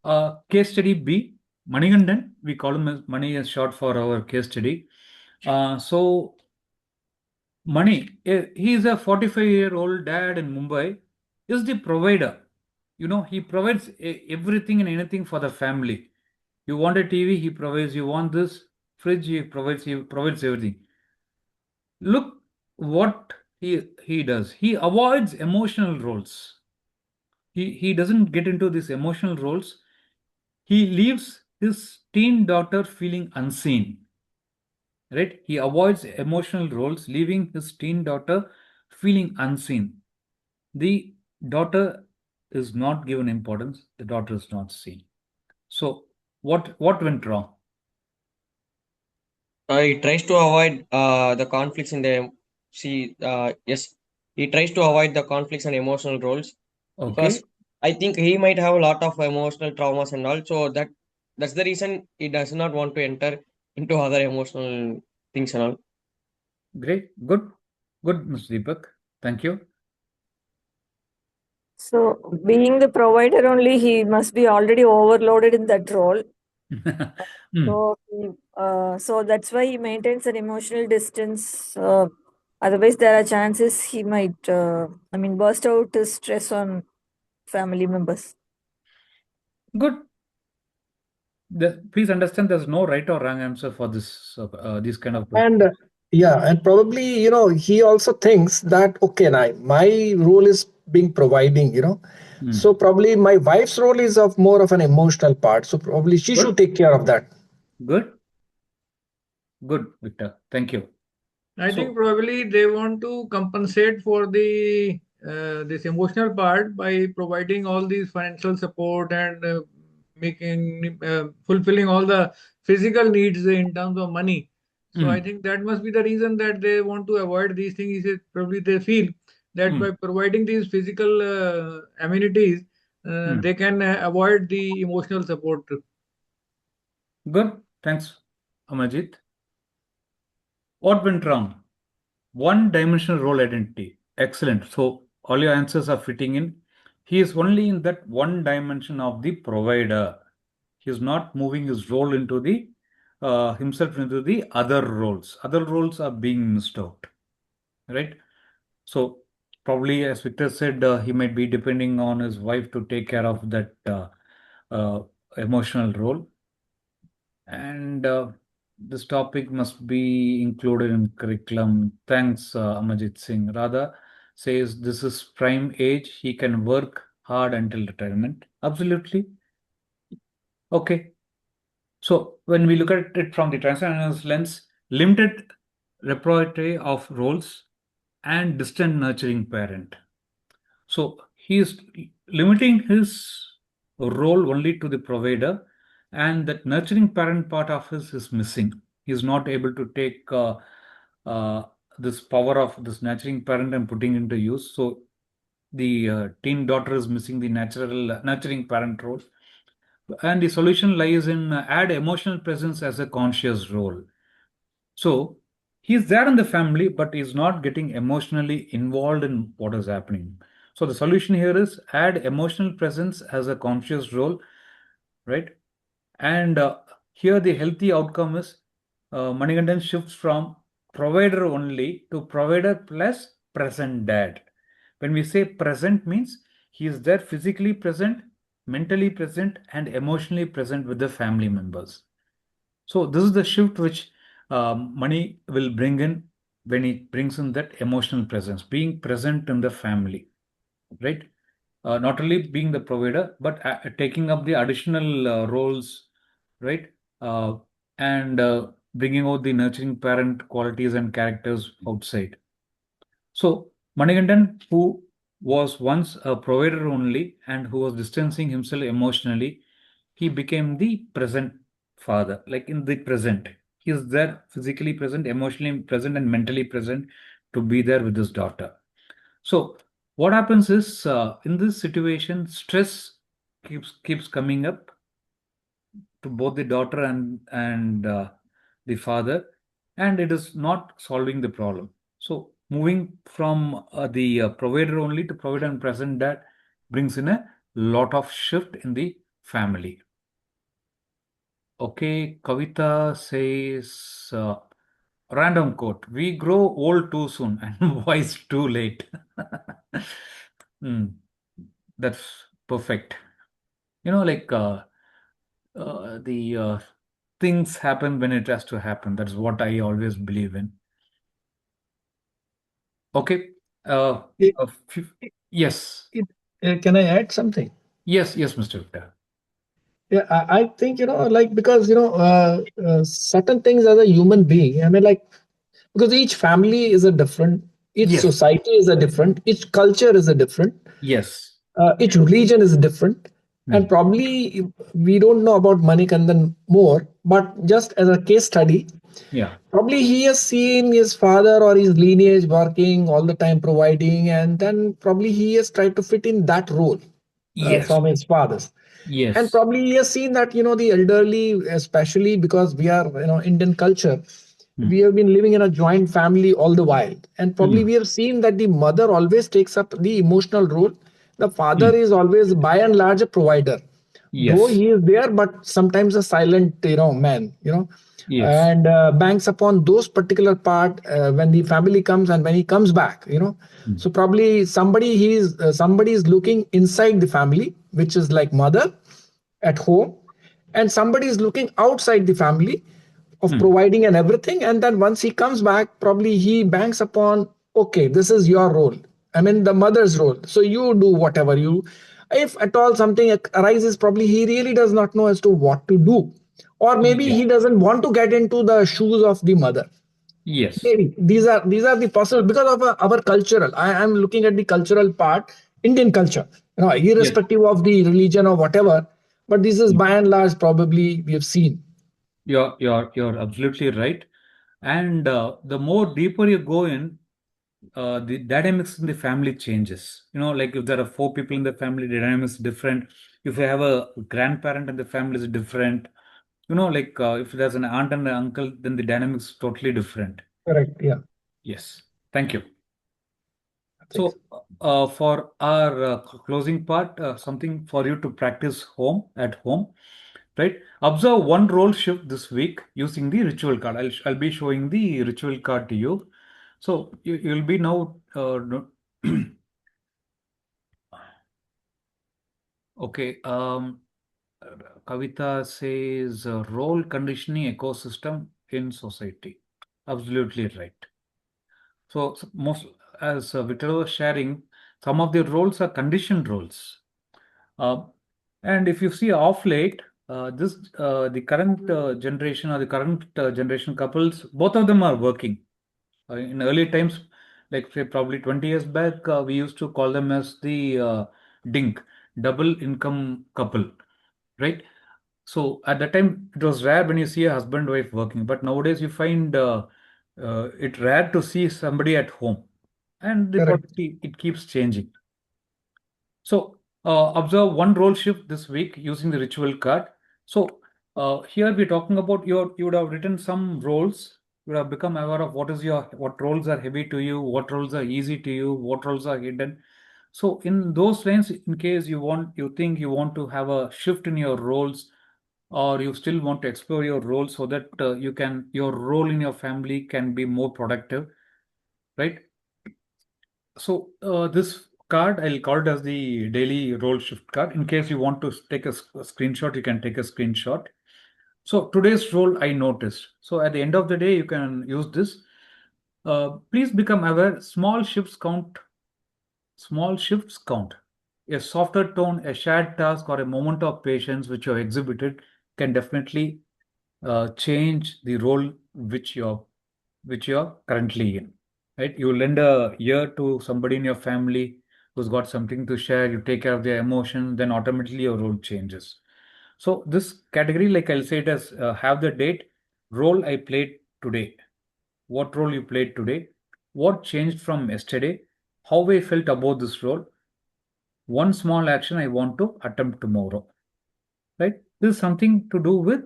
Yeah. Case study B, Manigandan. We call him as Mani as short for our case study. So Mani, he is a 45-year-old dad in Mumbai, is the provider. He provides everything and anything for the family. You want a TV, he provides. You want this fridge, he provides everything. Look what he does. He avoids emotional roles. He doesn't get into these emotional roles. He leaves his teen daughter feeling unseen. Right? He avoids emotional roles, leaving his teen daughter feeling unseen. The daughter is not given importance. The daughter is not seen. So what went wrong? He tries to avoid the conflicts in the yes, he tries to avoid the conflicts and emotional roles because Okay, I think he might have a lot of emotional traumas and all. So that's the reason he does not want to enter into other emotional things and all. great, good, Mr. Deepak. Thank you. So, being the provider only, he must be already overloaded in that role. Hmm. So that's why he maintains an emotional distance. Otherwise, there are chances he might, burst out his stress on family members. Good. Please understand, there's no right or wrong answer for this kind of question. And yeah, and probably, he also thinks that, okay, now my role is being providing, Hmm. so probably my wife's role is of more of an emotional part. So probably she Good, should take care of that. good. Good, Victor. Thank you. I think So, probably they want to compensate for the this emotional part by providing all these financial support and making fulfilling all the physical needs in terms of money. So I mm, think that must be the reason that they want to avoid these things. Is probably they feel that by mm, providing these physical amenities, mm. they can avoid the emotional support. Good. Thanks, Amajit. What went wrong? One-dimensional role identity. Excellent. So all your answers are fitting in. He is only in that one dimension of the provider. He is not moving his role into the himself into the other roles. Other roles are being missed out, right? So probably, as Victor said, he might be depending on his wife to take care of that uh, emotional role. And this topic must be included in curriculum. Thanks, Amajit Singh. Radha says this is prime age. He can work hard until retirement. Absolutely. Okay. So when we look at it from the transactional lens, limited repertoire of roles and distant nurturing parent. So he is limiting his role only to the provider, and that nurturing parent part of his is missing. He is not able to take uh, this power of this nurturing parent and putting into use. So the teen daughter is missing the natural nurturing parent role, and the solution lies in add emotional presence as a conscious role. So he's there in the family, but he's not getting emotionally involved in what is happening. So the solution here is add emotional presence as a conscious role, right? And here the healthy outcome is Manigandan shifts from provider only to provider plus present dad. When we say present means he is there physically present, mentally present, and emotionally present with the family members. So this is the shift which money will bring in when it brings in that emotional presence, being present in the family, right? Not only being the provider, but taking up the additional roles, right? Uh, and bringing out the nurturing parent qualities and characters outside. So Manigandan, who was once a provider only and who was distancing himself emotionally, he became the present father, like in the present. He is there physically present, emotionally present, and mentally present to be there with his daughter. So what happens is in this situation, stress keeps coming up to both the daughter and the father, and it is not solving the problem. So moving from the provider only to provider and present, that brings in a lot of shift in the family. Okay, Kavita says, random quote, we grow old too soon and wise too late. Hmm, that's perfect. Like the things happen when it has to happen. That's what I always believe in. Okay. Uh, It, uh, yes. it, can I add something? Yes, Mr. Victor. Yeah, I think, like, because, certain things as a human being, I mean, like, because each family is a different, each Yes. society is a different, each culture is a different, Yes. each religion is different. Hmm. And probably we don't know about Manikandan more, but just as a case study, Yeah. probably he has seen his father or his lineage working all the time, providing, and then probably he has tried to fit in that role Yes. from his fathers. And Yes. probably he has seen that, the elderly, especially because we are, Indian culture, Hmm. we have been living in a joint family all the while. And probably Hmm. we have seen that the mother always takes up the emotional role. The father Hmm. is always, by and large, a provider, though Yes. he is there, but sometimes a silent, man, Yes. and banks upon those particular part when the family comes and when he comes back. Hmm. So probably somebody is looking inside the family, which is like mother at home, and somebody is looking outside the family of Hmm. providing and everything. And then once he comes back, probably he banks upon, okay, this is your role. I mean, the mother's role. So you do whatever you, if at all something arises, probably he really does not know as to what to do. or maybe Yeah. he doesn't want to get into the shoes of the mother. Yes. Maybe these are the possible because of our cultural. I am looking at the cultural part, Indian culture, Yes. irrespective of the religion or whatever. But this is Yes. by and large probably we have seen. You're absolutely right. And the more deeper you go in, the dynamics in the family changes. Like if there are four people in the family, the dynamics is different. If you have a grandparent in the family, is different. Like if there's an aunt and an uncle, then the dynamics is totally different. Correct. Yeah. Yes. Thank you. Thanks. So, for our closing part, something for you to practice at home, right? Observe one role shift this week using the ritual card. I'll be showing the ritual card to you. So you'll be now okay. Kavita says role conditioning ecosystem in society. Absolutely right. So most as Victor was sharing, some of the roles are conditioned roles. Uh, and if you see off late, the current generation or the current generation couples, both of them are working. In early times, like say probably 20 years back, we used to call them as the DINK, double income couple, right? So at that time, it was rare when you see a husband wife working, but nowadays you find it rare to see somebody at home, and the Correct. probably it keeps changing. So observe one role shift this week using the ritual card. So here we're talking about you would have written some roles. You would have become aware of what roles are heavy to you, what roles are easy to you, what roles are hidden. So in those lines, in case you think you want to have a shift in your roles, or you still want to explore your role so that your role in your family can be more productive, right? So this card, I'll call it as the daily role shift card. In case you want to take a screenshot, you can take a screenshot. So today's role I noticed. So at the end of the day, you can use this. Please become aware, small shifts count. A softer tone, a shared task, or a moment of patience which you have exhibited can definitely change the role which you're currently in. Right? You lend a ear to somebody in your family who's got something to share. You take care of their emotion, then automatically your role changes. So this category, like I'll say it as have the date, role I played today. What role you played today? What changed from yesterday? How I felt about this role? One small action I want to attempt tomorrow. Right? This is something to do with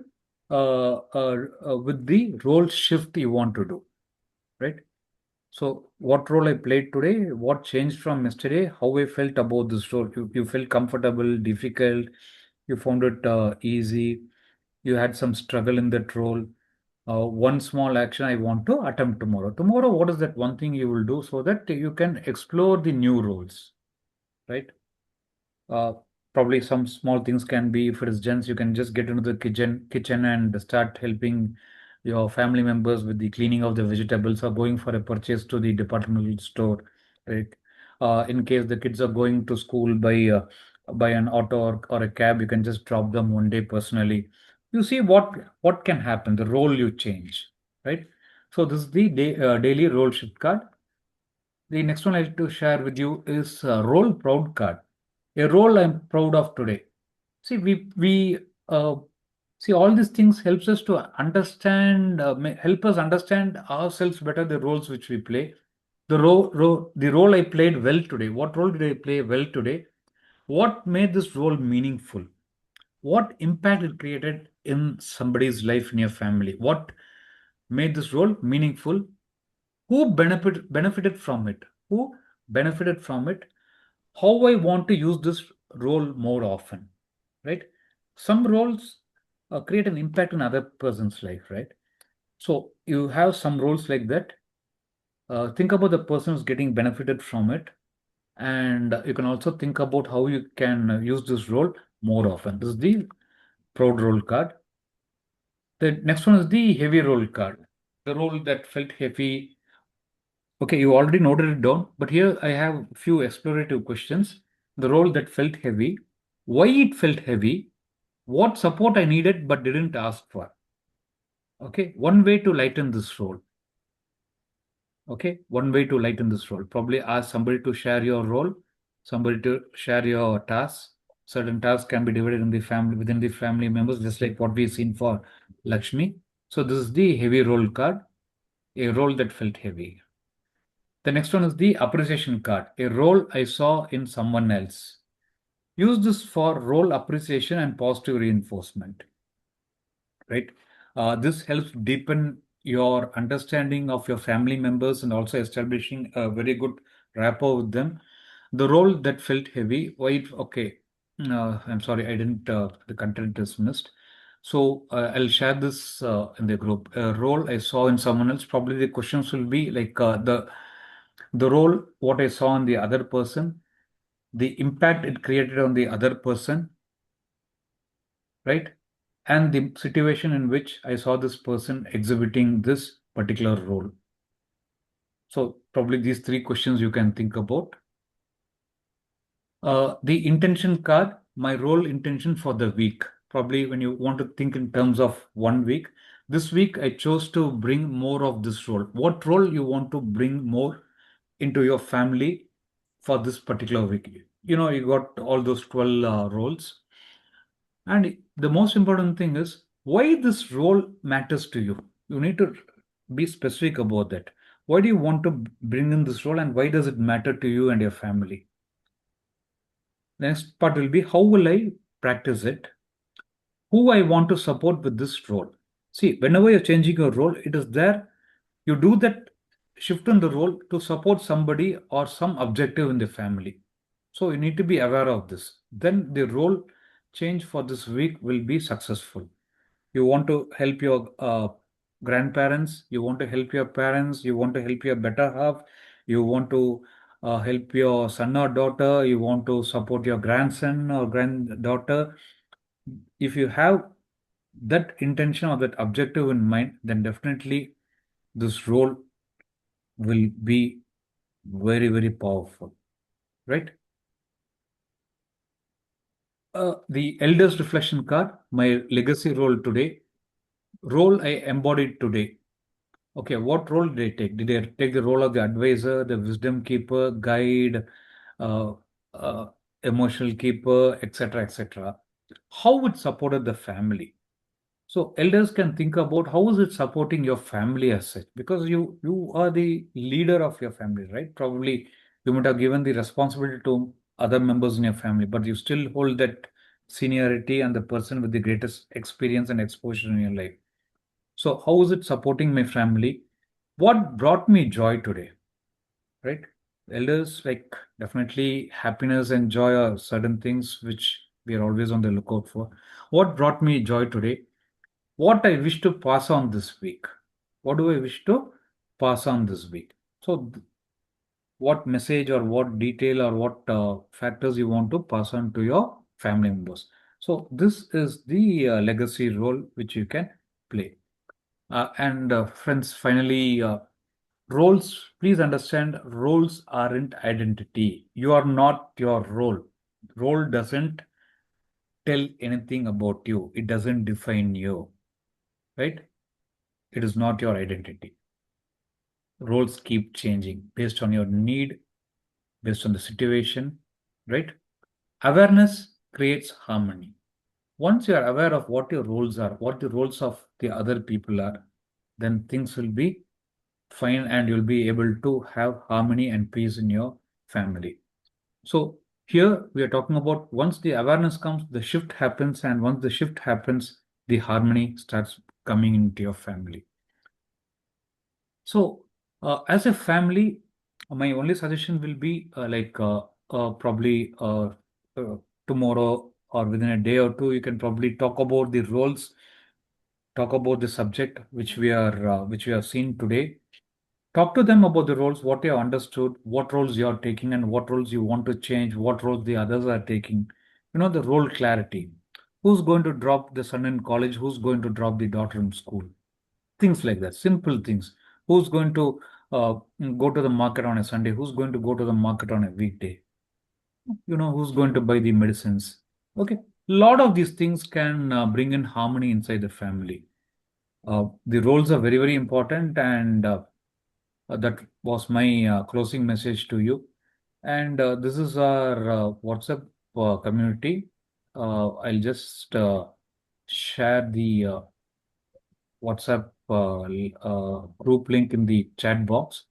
the role shift you want to do. Right? So, what role I played today? What changed from yesterday? How I felt about this role? You felt comfortable, difficult. You found it easy. You had some struggle in that role. One small action I want to attempt tomorrow. Tomorrow, what is that one thing you will do so that you can explore the new roles, right? Uh, Probably some small things can be, if it is gents, you can just get into the kitchen and start helping your family members with the cleaning of the vegetables, or going for a purchase to the departmental store, right? In case the kids are going to school by an auto or a cab, you can just drop them one day personally. You see what can happen, the role you change, right? So this is the daily role shift card. The next one I like to share with you is a role proud card. A role I'm proud of today. See, we see all these things helps us to understand, help us understand ourselves better. The roles which we play, the role I played well today. What role did I play well today? What made this role meaningful? What impact it created in somebody's life in your family? What made this role meaningful? Who benefited from it? Who benefited from it? How I want to use this role more often, right? Some roles create an impact in other person's life, right? So you have some roles like that. Think about the person who's getting benefited from it, and you can also think about how you can use this role more often. This is the proud role card. The next one is the heavy role card. The role that felt heavy. Okay, you already noted it down, but here I have a few explorative questions. The role that felt heavy, why it felt heavy, what support I needed but didn't ask for. Okay, one way to lighten this role. Okay, one way to lighten this role. Probably ask somebody to share your role, somebody to share your tasks. Certain tasks can be divided in the family within the family members, just like what we've seen for Lakshmi. So this is the heavy role card, a role that felt heavy. The next one is the appreciation card, a role I saw in someone else. Use this for role appreciation and positive reinforcement, right? This helps deepen your understanding of your family members and also establishing a very good rapport with them. The role that felt heavy, why? Okay, I'm sorry, I didn't. The content is missed. So I'll share this in the group. A role I saw in someone else. Probably the questions will be like the role what I saw in the other person, the impact it created on the other person, right? And the situation in which I saw this person exhibiting this particular role. So probably these three questions you can think about. The intention card, my role intention for the week. Probably when you want to think in terms of 1 week, this week I chose to bring more of this role. What role you want to bring more into your family for this particular week? You know, you got all those 12 roles. And the most important thing is why this role matters to you. You need to be specific about that. Why do you want to bring in this role and why does it matter to you and your family? The next part will be how will I practice it? Who I want to support with this role. See, whenever you're changing your role, it is there. You do that shift in the role to support somebody or some objective in the family. So you need to be aware of this. Then the role change for this week will be successful. You want to help your grandparents, you want to help your parents, you want to help your better half, you want to help your son or daughter, you want to support your grandson or granddaughter. If you have that intention or that objective in mind, then definitely this role will be very, very powerful, right? The elders reflection card, my legacy role today, role I embodied today. Okay, what role did I take? Did I take the role of the advisor, the wisdom keeper, guide, uh, uh, emotional keeper, etc., etc.? How it supported the family? So elders can think about how is it supporting your family as such, because you are the leader of your family, right? Probably you might have given the responsibility to other members in your family, but you still hold that seniority and the person with the greatest experience and exposure in your life. So how is it supporting my family? What brought me joy today, right? Elders, like, definitely happiness and joy are certain things which we are always on the lookout for. What brought me joy today? What I wish to pass on this week. What do I wish to pass on this week? So what message or what detail or what factors you want to pass on to your family members. So this is the legacy role which you can play. And friends, finally, roles, please understand, roles aren't identity. You are not your role. Role doesn't tell anything about you. It doesn't define you, right? It is not your identity. Roles keep changing based on your need, based on the situation, right? Awareness creates harmony. Once you are aware of what your roles are, what the roles of the other people are, then things will be fine and you'll be able to have harmony and peace in your family. So here we are talking about once the awareness comes, the shift happens, and once the shift happens, the harmony starts coming into your family. So as a family, my only suggestion will be probably tomorrow or within a day or two, you can probably talk about the roles, talk about the subject which we have seen today. Talk to them about the roles, what you have understood, what roles you are taking, and what roles you want to change, what roles the others are taking. You know, the role clarity. Who's going to drop the son in college? Who's going to drop the daughter in school? Things like that, simple things. Who's going to go to the market on a Sunday? Who's going to go to the market on a weekday? You know, who's going to buy the medicines? Okay. Lot of these things can bring in harmony inside the family. The roles are very, very important, and that was my closing message to you. And this is our WhatsApp community. I'll just share the WhatsApp group link in the chat box.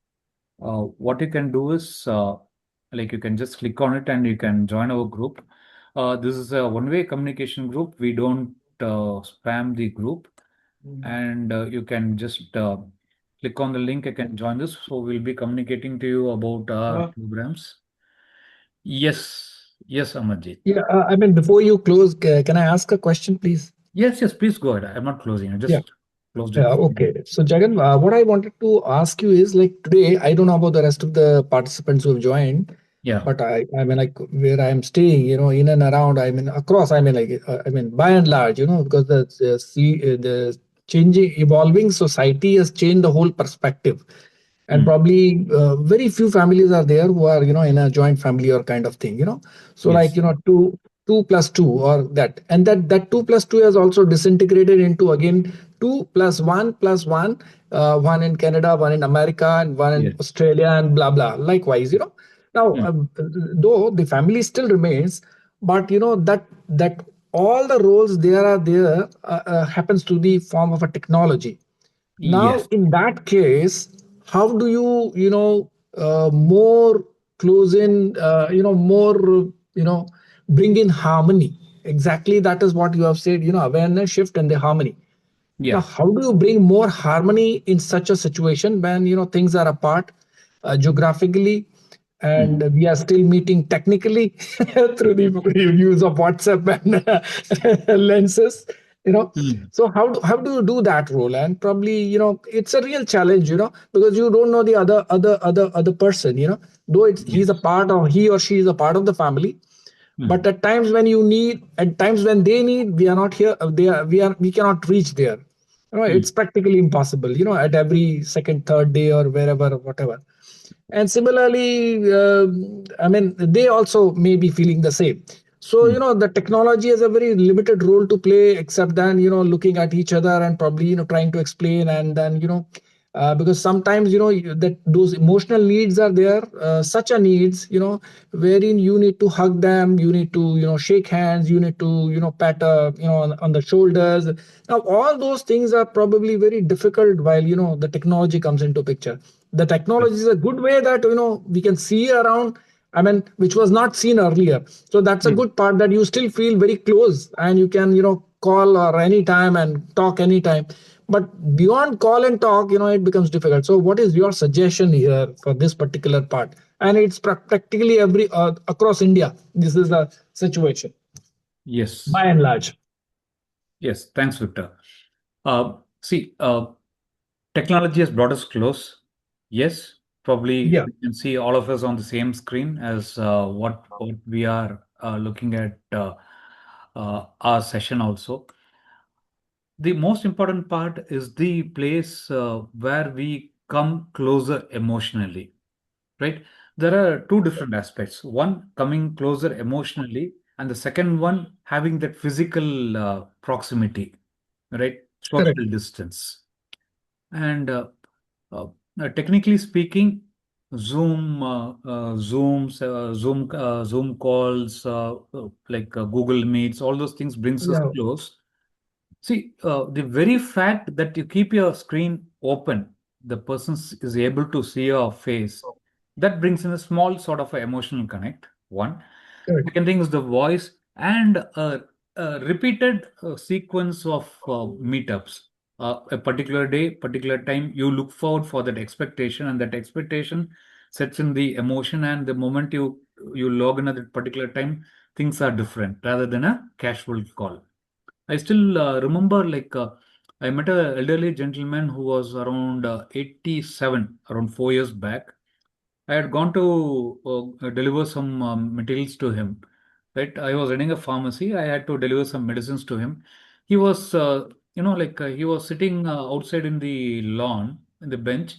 What you can do is, like, you can just click on it and you can join our group. This is a one-way communication group. We don't spam the group, and you can just click on the link. You can join this. So we'll be communicating to you about our programs. Yes, Amarjit. Yeah, I mean, before you close, can I ask a question, please? Yes, please go ahead. I'm not closing. I Yeah. just closed Yeah, it. okay. So, Jagan, what I wanted to ask you is like today, I don't know about the rest of the participants who have joined, Yeah. but I mean, like where I'm staying, in and around, I mean, across, I mean, like, I mean, by and large, because the changing, evolving society has changed the whole perspective. And probably very few families are there who are in a joint family or kind of thing. So Yes. like two plus two or that, and that two plus two has also disintegrated into again two plus one, one in Canada, one in America, and one in Yes. Australia, and blah blah. Likewise, now though the family still remains, but that all the roles there are there happens to the form of a technology. Now, Yes. in that case, how do you more close in, more, bring in harmony? Exactly, that is what you have said, awareness, shift, and the harmony. Now, Yeah. how do you bring more harmony in such a situation when things are apart geographically, and we are still meeting technically through the use of WhatsApp and lenses? Mm. So how do you do that role? And probably it's a real challenge, because you don't know the other person. Though he's a Yes. part of he or she is a part of the family, but at times when you need, at times when they need, we are not here. We cannot reach there. It's practically impossible. At every second, third day, or wherever, whatever. And similarly, I mean, they also may be feeling the same. So the technology has a very limited role to play, except then looking at each other and probably trying to explain, and then because sometimes that those emotional needs are there, such a needs, wherein you need to hug them, you need to shake hands, you need to pat on the shoulders. Now all those things are probably very difficult while the technology comes into picture. The technology is a good way that we can see around, I mean, which was not seen earlier. So that's a Mm. good part, that you still feel very close, and you can call or anytime and talk anytime. But beyond call and talk, it becomes difficult. So what is your suggestion here for this particular part? And it's practically every across India, this is the situation Yes. by and large. Yes. Thanks, Victor. See, technology has brought us close. Yes, probably Yeah, we can see all of us on the same screen as what we are looking at our session also. The most important part is the place where we come closer emotionally, right? There are two different aspects. One, coming closer emotionally, and the second one, having that physical proximity, right? correct. Social distance. And uh, technically speaking, Zoom calls, like Google Meets, all those things brings us Yeah, close. See, the very fact that you keep your screen open, the person is able to see your face, that brings in a small sort of a emotional connect. One. correct. Second thing is the voice and a repeated sequence of meetups. A particular day, particular time, you look forward for that expectation, and that expectation sets in the emotion. And the moment you log in at that particular time, things are different rather than a casual call. I still remember, like, I met an elderly gentleman who was around 87, around 4 years back. I had gone to deliver some materials to him. Right, I was running a pharmacy. I had to deliver some medicines to him. He was, like, he was sitting outside in the lawn, in the bench.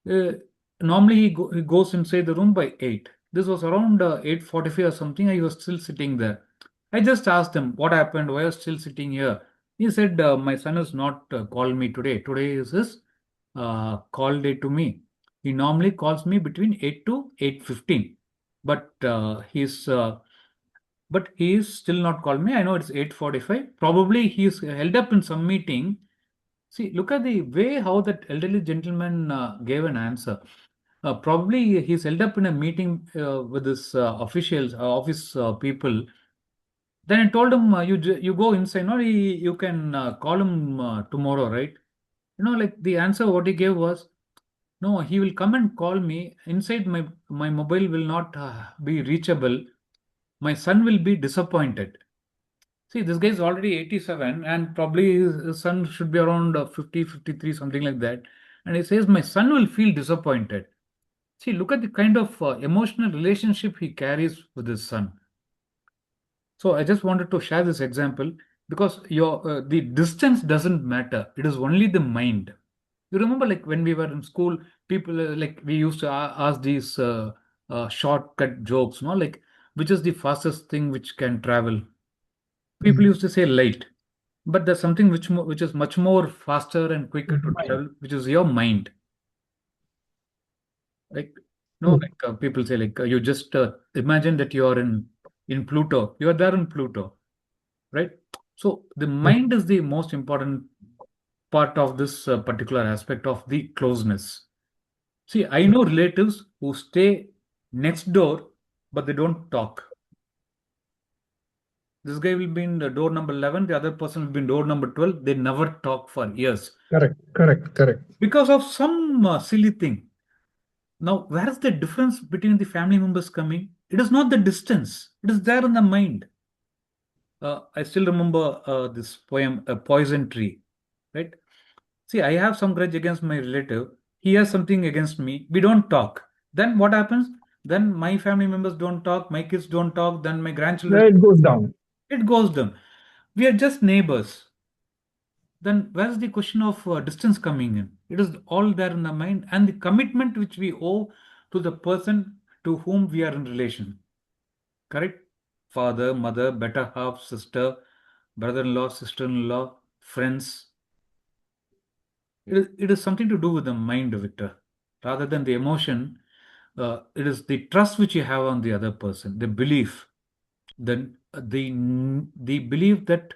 Uh, Normally, he goes inside the room by 8. This was around 8:45 or something. He was still sitting there. I just asked him what happened. Why are you still sitting here? He said, my son has not called me today. Today is his call day to me. He normally calls me between 8 to 8:15, but he's still not called me. I know it's 8:45. Probably he's held up in some meeting. See, look at the way how that elderly gentleman gave an answer. Probably he's held up in a meeting with his officials, office people. Then I told him, you go inside. No, you can call him tomorrow, right? Like the answer what he gave was, no, he will come and call me inside. My mobile will not be reachable. My son will be disappointed. See, this guy is already 87, and probably his son should be around 50, 53, something like that. And he says, my son will feel disappointed. See, look at the kind of emotional relationship he carries with his son. So I just wanted to share this example because the distance doesn't matter. It is only the mind. You remember, like when we were in school, people like we used to ask these shortcut jokes, no? Like which is the fastest thing which can travel? People used to say light, but there's something which is much more faster and quicker to Mind. travel, which is your mind. Like no, True. like people say, like you just imagine that you are in Pluto. You are there in Pluto, right? So the mind is the most important part of this particular aspect of the closeness. See, I know relatives who stay next door, but they don't talk. This guy will be in the door number 11, the other person will be in door number 12. They never talk for years Correct. because of some silly thing. Now, where is the difference between the family members coming? It is not the distance, it is there in the mind. I still remember this poem, A Poison Tree, right? See, I have some grudge against my relative. He has something against me. We don't talk. Then what happens? Then my family members don't talk. My kids don't talk. Then my grandchildren. There it goes down. It goes down. We are just neighbors. Then where's the question of distance coming in? It is all there in the mind and the commitment which we owe to the person to whom we are in relation. Correct? Father, mother, better half, sister, brother-in-law, sister-in-law, friends. It is something to do with the mind, Victor, rather than the emotion. It is the trust which you have on the other person, the belief, the belief that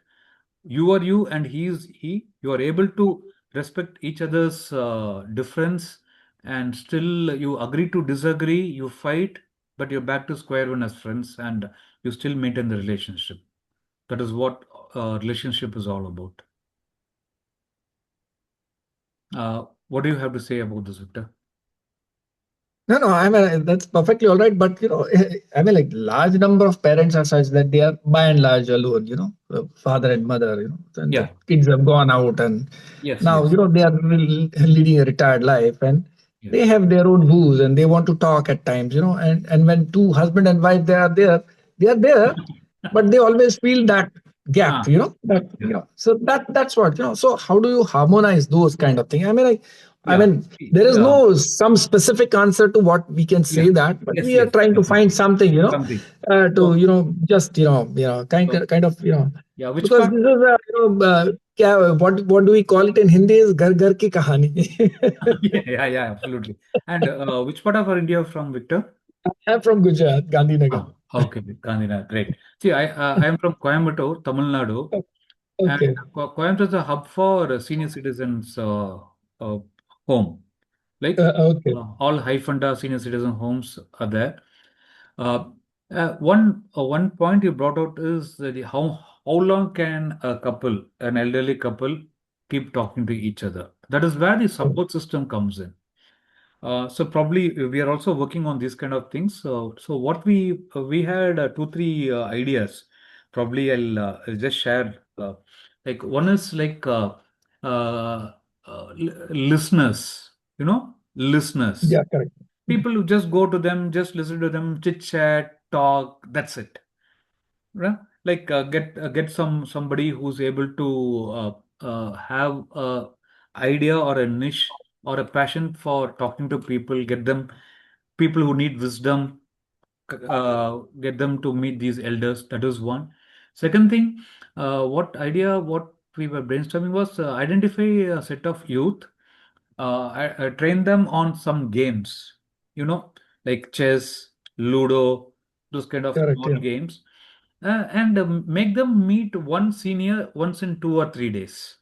you are you and he is he. You are able to respect each other's difference, and still you agree to disagree. You fight, but you're back to square one as friends, and you still maintain the relationship. That is what relationship is all about. What do you have to say about this, Victor? No, I mean that's perfectly all right. But I mean, like large number of parents are such that they are by and large alone. Father and mother. And the Yeah. kids have gone out, and Yes. now Yes. they are leading a retired life, and Yes. they have their own views, and they want to talk at times. And when two husband and wife they are there, but they always feel that gap. Ah. That Yeah. so that's what. So how do you harmonize those kind of things? I mean, I Yeah. mean, there is Yeah. no some specific answer to what we can say Yeah. that, but Yes. we are Yes. trying to find Definitely. something, Something. to So, just so kind of yeah. Which because part? this is a what do we call it in Hindi is घर घर की कहानी. Yeah. Yeah. Yeah. Absolutely. And which part of our India from, Victor? I'm from Gujarat, Gandhinagar. Okay. Gandhina. Great. See, I am from Coimbatore, Tamil Nadu, and Okay, Coimbatore is a hub for senior citizens home. Like okay, all high funda senior citizen homes are there. Uh, one point you brought out is how long can an elderly couple, keep talking to each other? That is where the support system comes in. So probably we are also working on these kind of things. So what we had two three ideas. Probably I'll just share. Like one is like listeners. Listeners. yeah, correct. People who just go to them, just listen to them, chit chat, talk. That's it. Right? Like get somebody who's able to have a idea or a niche or a passion for talking to people. Get them people who need wisdom. Get them to meet these elders. That is one. Second thing, what we were brainstorming was identify a set of youth, I train them on some games, you know, like chess, Ludo, those kind of Correct. small Yeah. games, and make them meet one senior once in 2 or 3 days.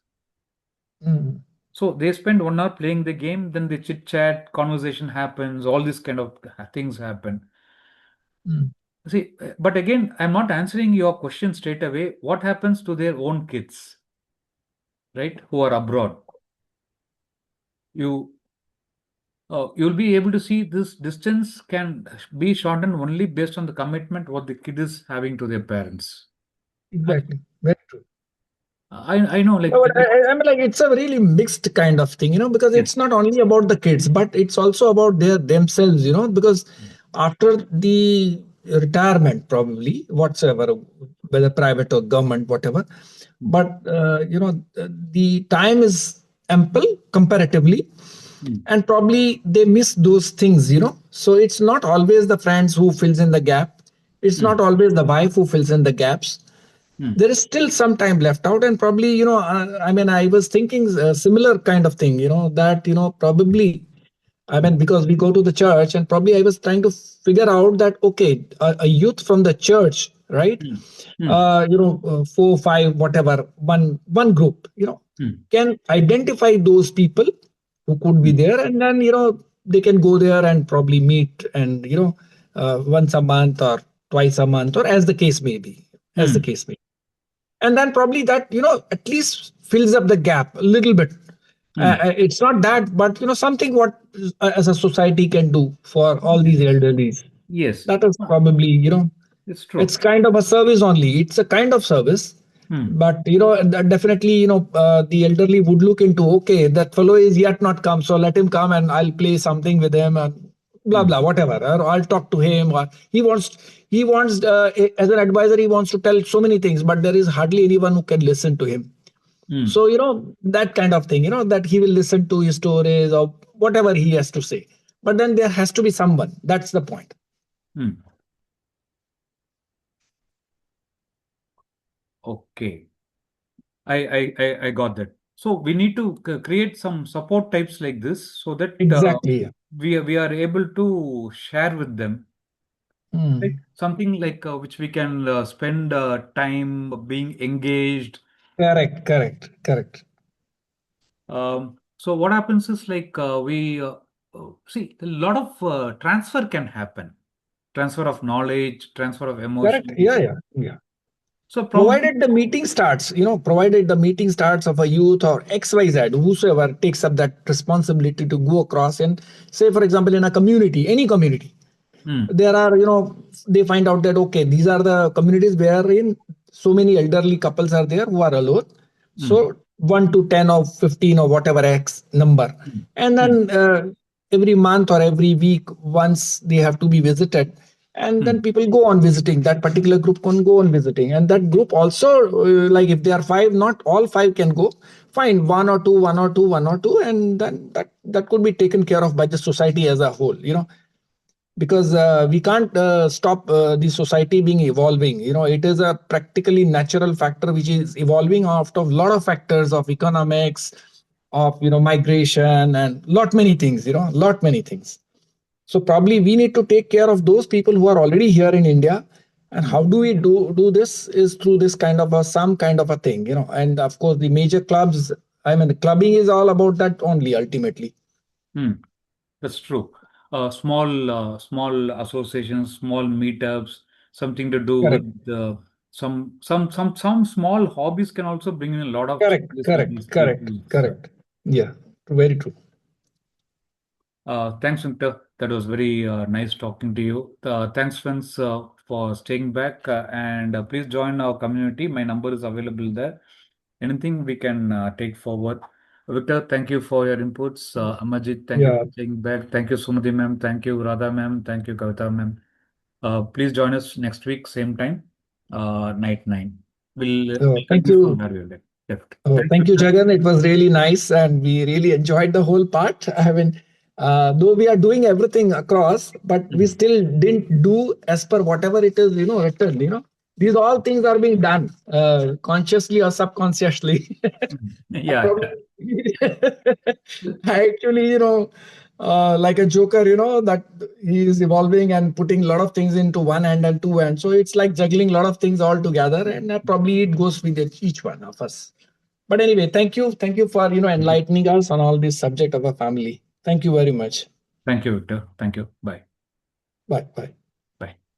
Mm. So they spend 1 hour playing the game, then they chit chat, conversation happens, all these kind of things happen. Mm. See, but again, I'm not answering your question straight away. What happens to their own kids, right, who are abroad? You you'll be able to see this distance can be shortened only based on the commitment what the kid is having to their parents. Exactly. Very true. I know, like No, but I mean, like it's a really mixed kind of thing, because yes, it's not only about the kids, but it's also about their themselves, because after the retirement, probably whatsoever, whether private or government, whatever, mm, but the time is ample comparatively, mm, and probably they miss those things, So it's not always the friends who fills in the gap. It's mm, not always the wife who fills in the gaps. mm, There is still some time left out, and probably I mean, I was thinking a similar kind of thing, that probably, I mean, because we go to the church, and probably I was trying to figure out that, okay, a youth from the church, right, mm, mm, 4 5 whatever, one group, mm, can identify those people who could be mm, there, and then they can go there and probably meet, and once a month or twice a month, or as the case may be, as the mm, case may be. And then probably that at least fills up the gap a little bit. mm. It's not that, but something what as a society can do for all these Yes, elderlies. yes, That is probably it's it's true. kind of a service only. It's a kind of service, Mm, but definitely the elderly would look into, okay, that fellow is yet not come, so let him come and I'll play something with him, and blah mm, blah whatever, or I'll talk to him, or he wants as an advisor, he wants to tell so many things, but there is hardly anyone who can listen to him. mm, So that kind of thing, that he will listen to his stories or whatever he has to say, but then there has to be someone. That's the point. mm. Okay, I got that. So we need to create some support types like this so that Exactly. we are able to share with them. Like Hmm. something like which we can spend time being engaged. Correct. So what happens is like we see a lot of transfer can happen, transfer of knowledge, transfer of Correct. emotions. Yeah. So probably, Provided the meeting starts of a youth or XYZ, whosoever takes up that responsibility to go across, and say, for example, in a community, any community, mm, there are, they find out that, okay, these are the communities wherein so many elderly couples are there who are alone. mm, So 1 to 10 or 15 or whatever X number. mm, And mm, then every month or every week, once they have to be visited. And then mm, people go on visiting. That particular group can go on visiting. And that group also, like if there are five, not all five can go. Fine, one or two, and then that could be taken care of by the society as a whole. Because we can't stop the society being evolving. It is a practically natural factor which is evolving after a lot of factors of economics, of migration, and lot many things. Lot many things. So probably we need to take care of those people who are already here in India. And mm, how do we do this is through this kind of some kind of a thing. And of course the major clubs, I mean, clubbing is all about that only ultimately. mm. That's true. Small associations, small meetups, something to do Correct. with some small hobbies can also bring in a lot of Correct. changes in Correct. these Correct. people's. Correct. Yeah. Very true. Thanks, Victor. That was very nice talking to you. Thanks, friends, for staying back. And please join our community. My number is available there. Anything we can take forward. Victor, thank you for your inputs. Amajit, thank you Yeah. for staying back. Thank you, Sumati ma'am. Thank you, Radha ma'am. Thank you, Kavita ma'am. Please join us next week, same time, night 9. We'll Thank continue from you. where we left. Oh, Thanks, thank you, Victor. Jagan. It was really nice, and we really enjoyed the whole part. I mean, though we are doing everything across, but we Mm, still didn't do as per whatever it is, written. these all things are being done consciously or subconsciously. Yeah. Probably, I actually, like a joker, that he is evolving and putting a lot of things into one hand and two hands. So it's like juggling a lot of things all together, and probably it goes with each one of us. But anyway, thank you for enlightening us on all this subject of a family. Thank you very much. Thank you, Victor. Thank you. Bye. Bye.